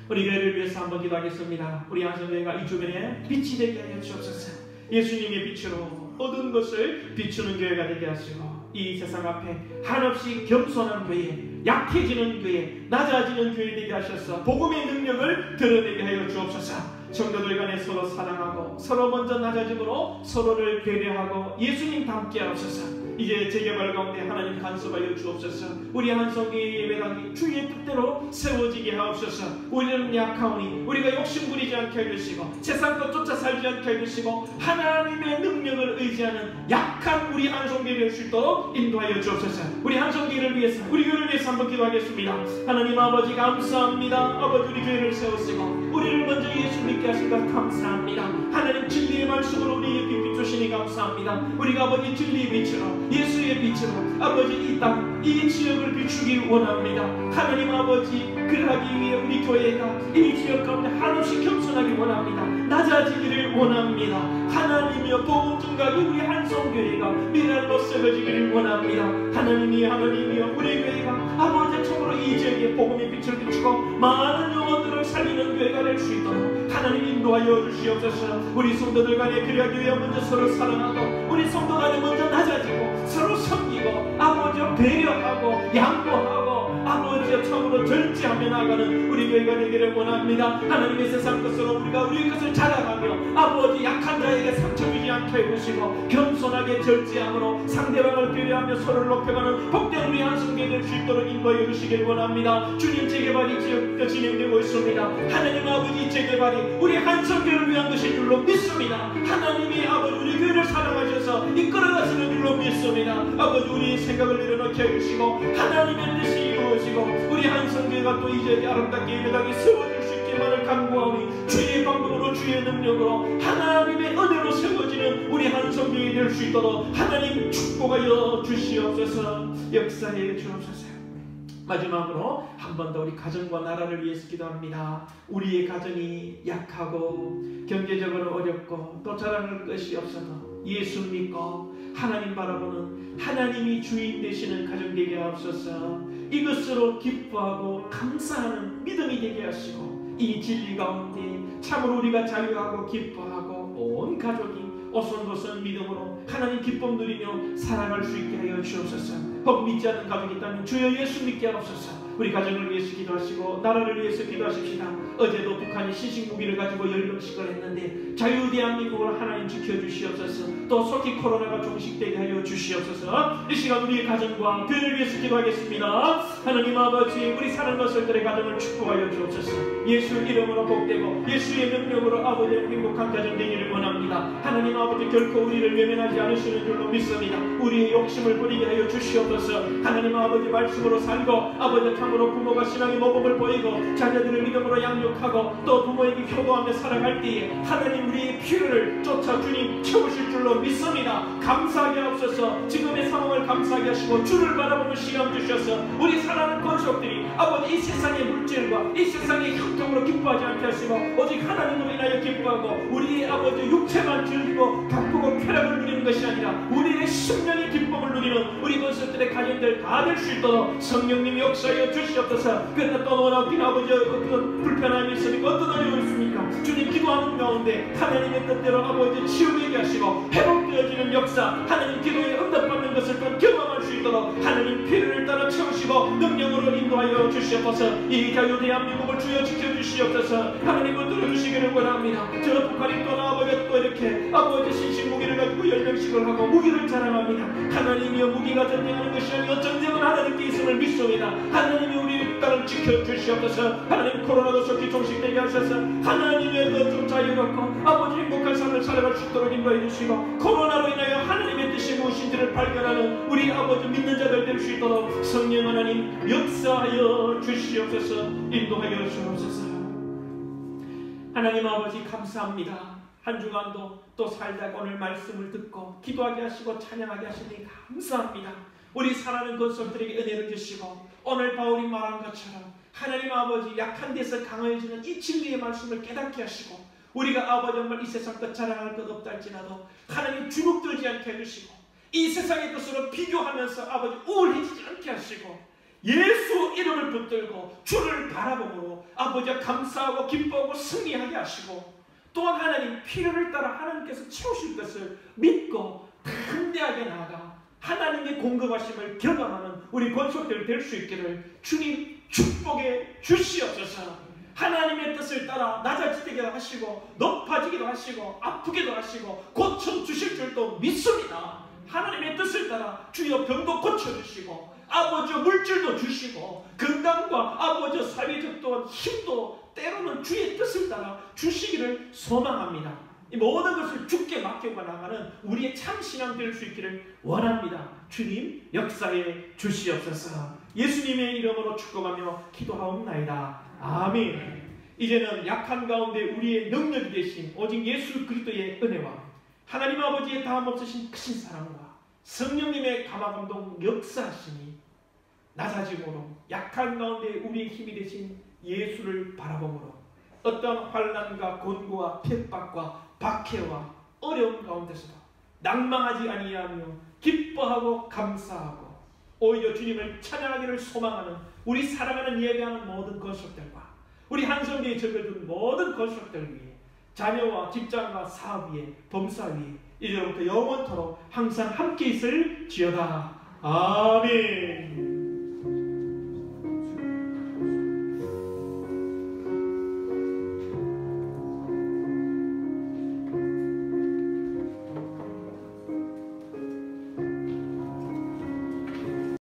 우리 교회를 위해서 한번 기도하겠습니다. 우리 한성교회가 이 주변에 빛이 되게 하여 주옵소서. 예수님의 빛으로 모든 것을 비추는 교회가 되게 하시고 이 세상 앞에 한없이 겸손한 교회, 약해지는 교회, 낮아지는 교회 되게 하셔서 복음의 능력을 드러내게 하여 주옵소서. 성도들 간에 서로 사랑하고 서로 먼저 낮아짐으로 서로를 배려하고 예수님 닮게 하옵소서. 이제 재개발 가운데 하나님 간섭하여 주옵소서. 우리 한성교회 예배당이 주의 뜻대로 세워지게 하옵소서. 우리는 약하오니 우리가 욕심부리지 않게 해주시고 세상 것 쫓아 살지 않게 해주시고 하나님의 능력을 의지하는 약한 우리 한성교회 될 수 있도록 인도하여 주옵소서. 우리 한성교회를 위해서, 우리 교회를 위해서 한번 기도하겠습니다. 하나님 아버지 감사합니다. 아버지 우리 교회를 세우시고 우리를 먼저 예수 믿게 하신 것 감사합니다. 하나님 진리의 말씀으로 우리에게 비추시니 감사합니다. 우리가 아버지 진리의 빛으로 예수의 빛으로 아버지 이 땅, 이 지역을 비추기 원합니다. 하나님 아버지 그러하기 위해 우리 교회가 이 지역 가운데 한없이 겸손하기 원합니다. 낮아지기를 원합니다. 하나님이여 복음 증가하기 우리 한성교회가 미랄로 세워지기를 원합니다. 하나님이여 우리 교회가 아버지 참으로 이 지역에 복음의 빛을 비추고 많은 영혼들을 살리는 교회가 될 수 있도록 하나님 인도하여 주시옵소서. 우리 성도들 간에 그러하기 위해 먼저 서로 사랑하고 우리 성도 간에 먼저 낮아지고 서로 섬기고 아버지 배려하고 양보하고 아버지여 참으로 절제하며 나가는 우리 교회가 되기를 원합니다. 하나님의 세상 것으로 우리가 우리의 것을 자랑하며 아버지 약한 자에게 상처 주지 않게 해주시고 겸손하게 절제함으로 상대방을 배려하며 서로를 높여가는 복된 우리 한성교회 될 수 있도록 인도해 주시길 원합니다. 주님 재개발이 지역도 진행되고 있습니다. 하나님 아버지 재개발이 우리 한성교회를 위한 것인 줄로 믿습니다. 하나님이 아버지 우리 교회를 사랑하셔서 이끌어가시는 줄로 믿습니다. 아버지 우리의 생각을 내려놓게 해주시고 하나님의 뜻이 이루어지고 우리 한성교회가 또 이제 아름답게 예배당에 세워질 수 있기만을 간구하오니 주의 방법으로 주의 능력으로 하나님의 은혜로 세워지는 우리 한성교회 될 수 있도록 하나님 축복하여 주시옵소서. 역사해 주옵소서. 마지막으로 한 번 더 우리 가정과 나라를 위해서 기도합니다. 우리의 가정이 약하고 경제적으로 어렵고 또 자랑할 것이 없어도 예수 믿고 하나님 바라보는 하나님이 주인 되시는 가정 되게 하옵소서. 이것으로 기뻐하고 감사하는 믿음이 되게 하시고 이 진리 가운데 참으로 우리가 자유하고 기뻐하고 온 가족이 오손도손 믿음으로 하나님 기쁨 누리며 살아갈 수 있게 하여 주옵소서. 혹 믿지 않는 가족이 있다면 주여 예수 믿게 하옵소서. 우리 가정을 위해서 기도하시고 나라를 위해서 기도하십시다. 어제도 북한이 시신무기를 가지고 열병식을 했는데 자유대한민국을 하나님 지켜주시옵소서. 또 속히 코로나가 종식되게 하여 주시옵소서. 이 시간 우리의 가정과 교회를 위해서 기도하겠습니다. 하나님 아버지, 우리 사는 것들의 가정을 축복하여 주옵소서. 예수 이름으로 복되고 예수의 능력으로 아버지 행복한 가정 되기를 원합니다. 하나님 아버지, 결코 우리를 외면하지 않으시는 줄로 믿습니다. 우리의 욕심을 버리게 하여 주시옵소서. 하나님 아버지, 말씀으로 살고 아버지 참으로 부모가 신앙의 모범을 보이고 자녀들을 믿음으로 양육하고 또 부모에게 효도하며 살아갈 때에 하나님 우리의 필요를 쫓아 주님 채우실 줄로 믿습니다. 감사하게 하옵소서. 지금의 상황을 감사하게 하시고 주를 바라보는 시간 주셔서 우리 사랑하는 권속들이 아버지 이 세상의 물질과 이 세상의 형통으로 기뻐하지 않게 하시고 오직 하나님으로 인하여 기뻐하고 우리의 아버지 육체만 즐기고 가쁘고 쾌락을 누리는 것이 아니라 우리의 심령의 기쁨을 누리는 우리 권속들의 가정들 다 될 수 있도록 성령님이 역사하여 주시옵소서. 그러나 또 원하긴 아버지 어떤 불편함이 있습니까? 어떤 어려움이 있습니까? 주님 기도하는 가운데 하나님의 뜻대로 아버지 치유되게 하시고 회복되어지는 역사, 하나님 기도에 응답받는 것을 또 경험할 수 있도록 하나님 필요를 따라 채우시고 능력으로 인도하여 주시옵소서. 이 자유 대한민국을 주여 지켜주시옵소서. 하나님 붙들어 주시기를 원합니다. 저 북한이 또 아버지 또 이렇게 아버지 신식 무기를 가지고 10명씩을 하고 무기를 자랑합니다. 하나님이여, 무기가 전쟁하는 것이 아니요 전쟁은 하나님께 있음을 믿습니다. 하나님이 우리 땅을 지켜주시옵소서. 하나님 코로나도 속히 종식되게 하셔서 하나님의 좀 자유롭고 아버지 행복한 삶을 살아갈 수 있도록 인도해 주시고 코로나로 인하여 하나님의 뜻이 무엇인지를 발견하는 우리 아버지 믿는 자들 될 수 있도록 성령 하나님 역사하여 주시옵소서. 인도하여 주옵소서. 하나님 아버지 감사합니다. 한 주간도 또 살다가 오늘 말씀을 듣고 기도하게 하시고 찬양하게 하시니 감사합니다. 우리 사랑하는 권속들에게 은혜를 주시고 오늘 바울이 말한 것처럼 하나님 아버지 약한 데서 강해지는 이 진리의 말씀을 깨닫게 하시고 우리가 아버지 정말 이 세상 것 자랑할 것 없다 할지라도 하나님 주눅들지 않게 해주시고 이 세상의 것으로 비교하면서 아버지 우울해지지 않게 하시고 예수 이름을 붙들고 주를 바라보므로 아버지가 감사하고 기뻐하고 승리하게 하시고 또한 하나님 필요를 따라 하나님께서 채우실 것을 믿고 담대하게 나아가 하나님의 공급하심을 경험하는 우리 권속들 될 수 있기를 주님 축복해 주시옵소서. 하나님의 뜻을 따라 낮아지기도 하시고 높아지기도 하시고 아프기도 하시고 고쳐주실 줄도 믿습니다. 하나님의 뜻을 따라 주여 병도 고쳐주시고 아버지 물질도 주시고 건강과 아버지 사회적 또한 힘도 때로는 주의 뜻을 따라 주시기를 소망합니다. 이 모든 것을 주께 맡기고 나가는 우리의 참신앙 될 수 있기를 원합니다. 주님 역사에 주시옵소서. 예수님의 이름으로 축복하며 기도하옵나이다. 아멘. 이제는 약한 가운데 우리의 능력이 되신 오직 예수 그리스도의 은혜와 하나님 아버지의 다함없으신 크신 사랑과 성령님의 감화감동 역사하시니 낮아짐으로 약한 가운데 우리의 힘이 되신 예수를 바라보므로 어떤 환난과 곤고와 핍박과 박해와 어려움 가운데서도 낭망하지 아니하며 기뻐하고 감사하고 오히려 주님을 찬양하기를 소망하는 우리 사랑하는 예배하는 모든 권속들과 우리 한성교에 적어준 모든 권속들 위해 자녀와 직장과 사업 위에 범사 위에 이제부터 영원토록 항상 함께 있을지어다. 아멘.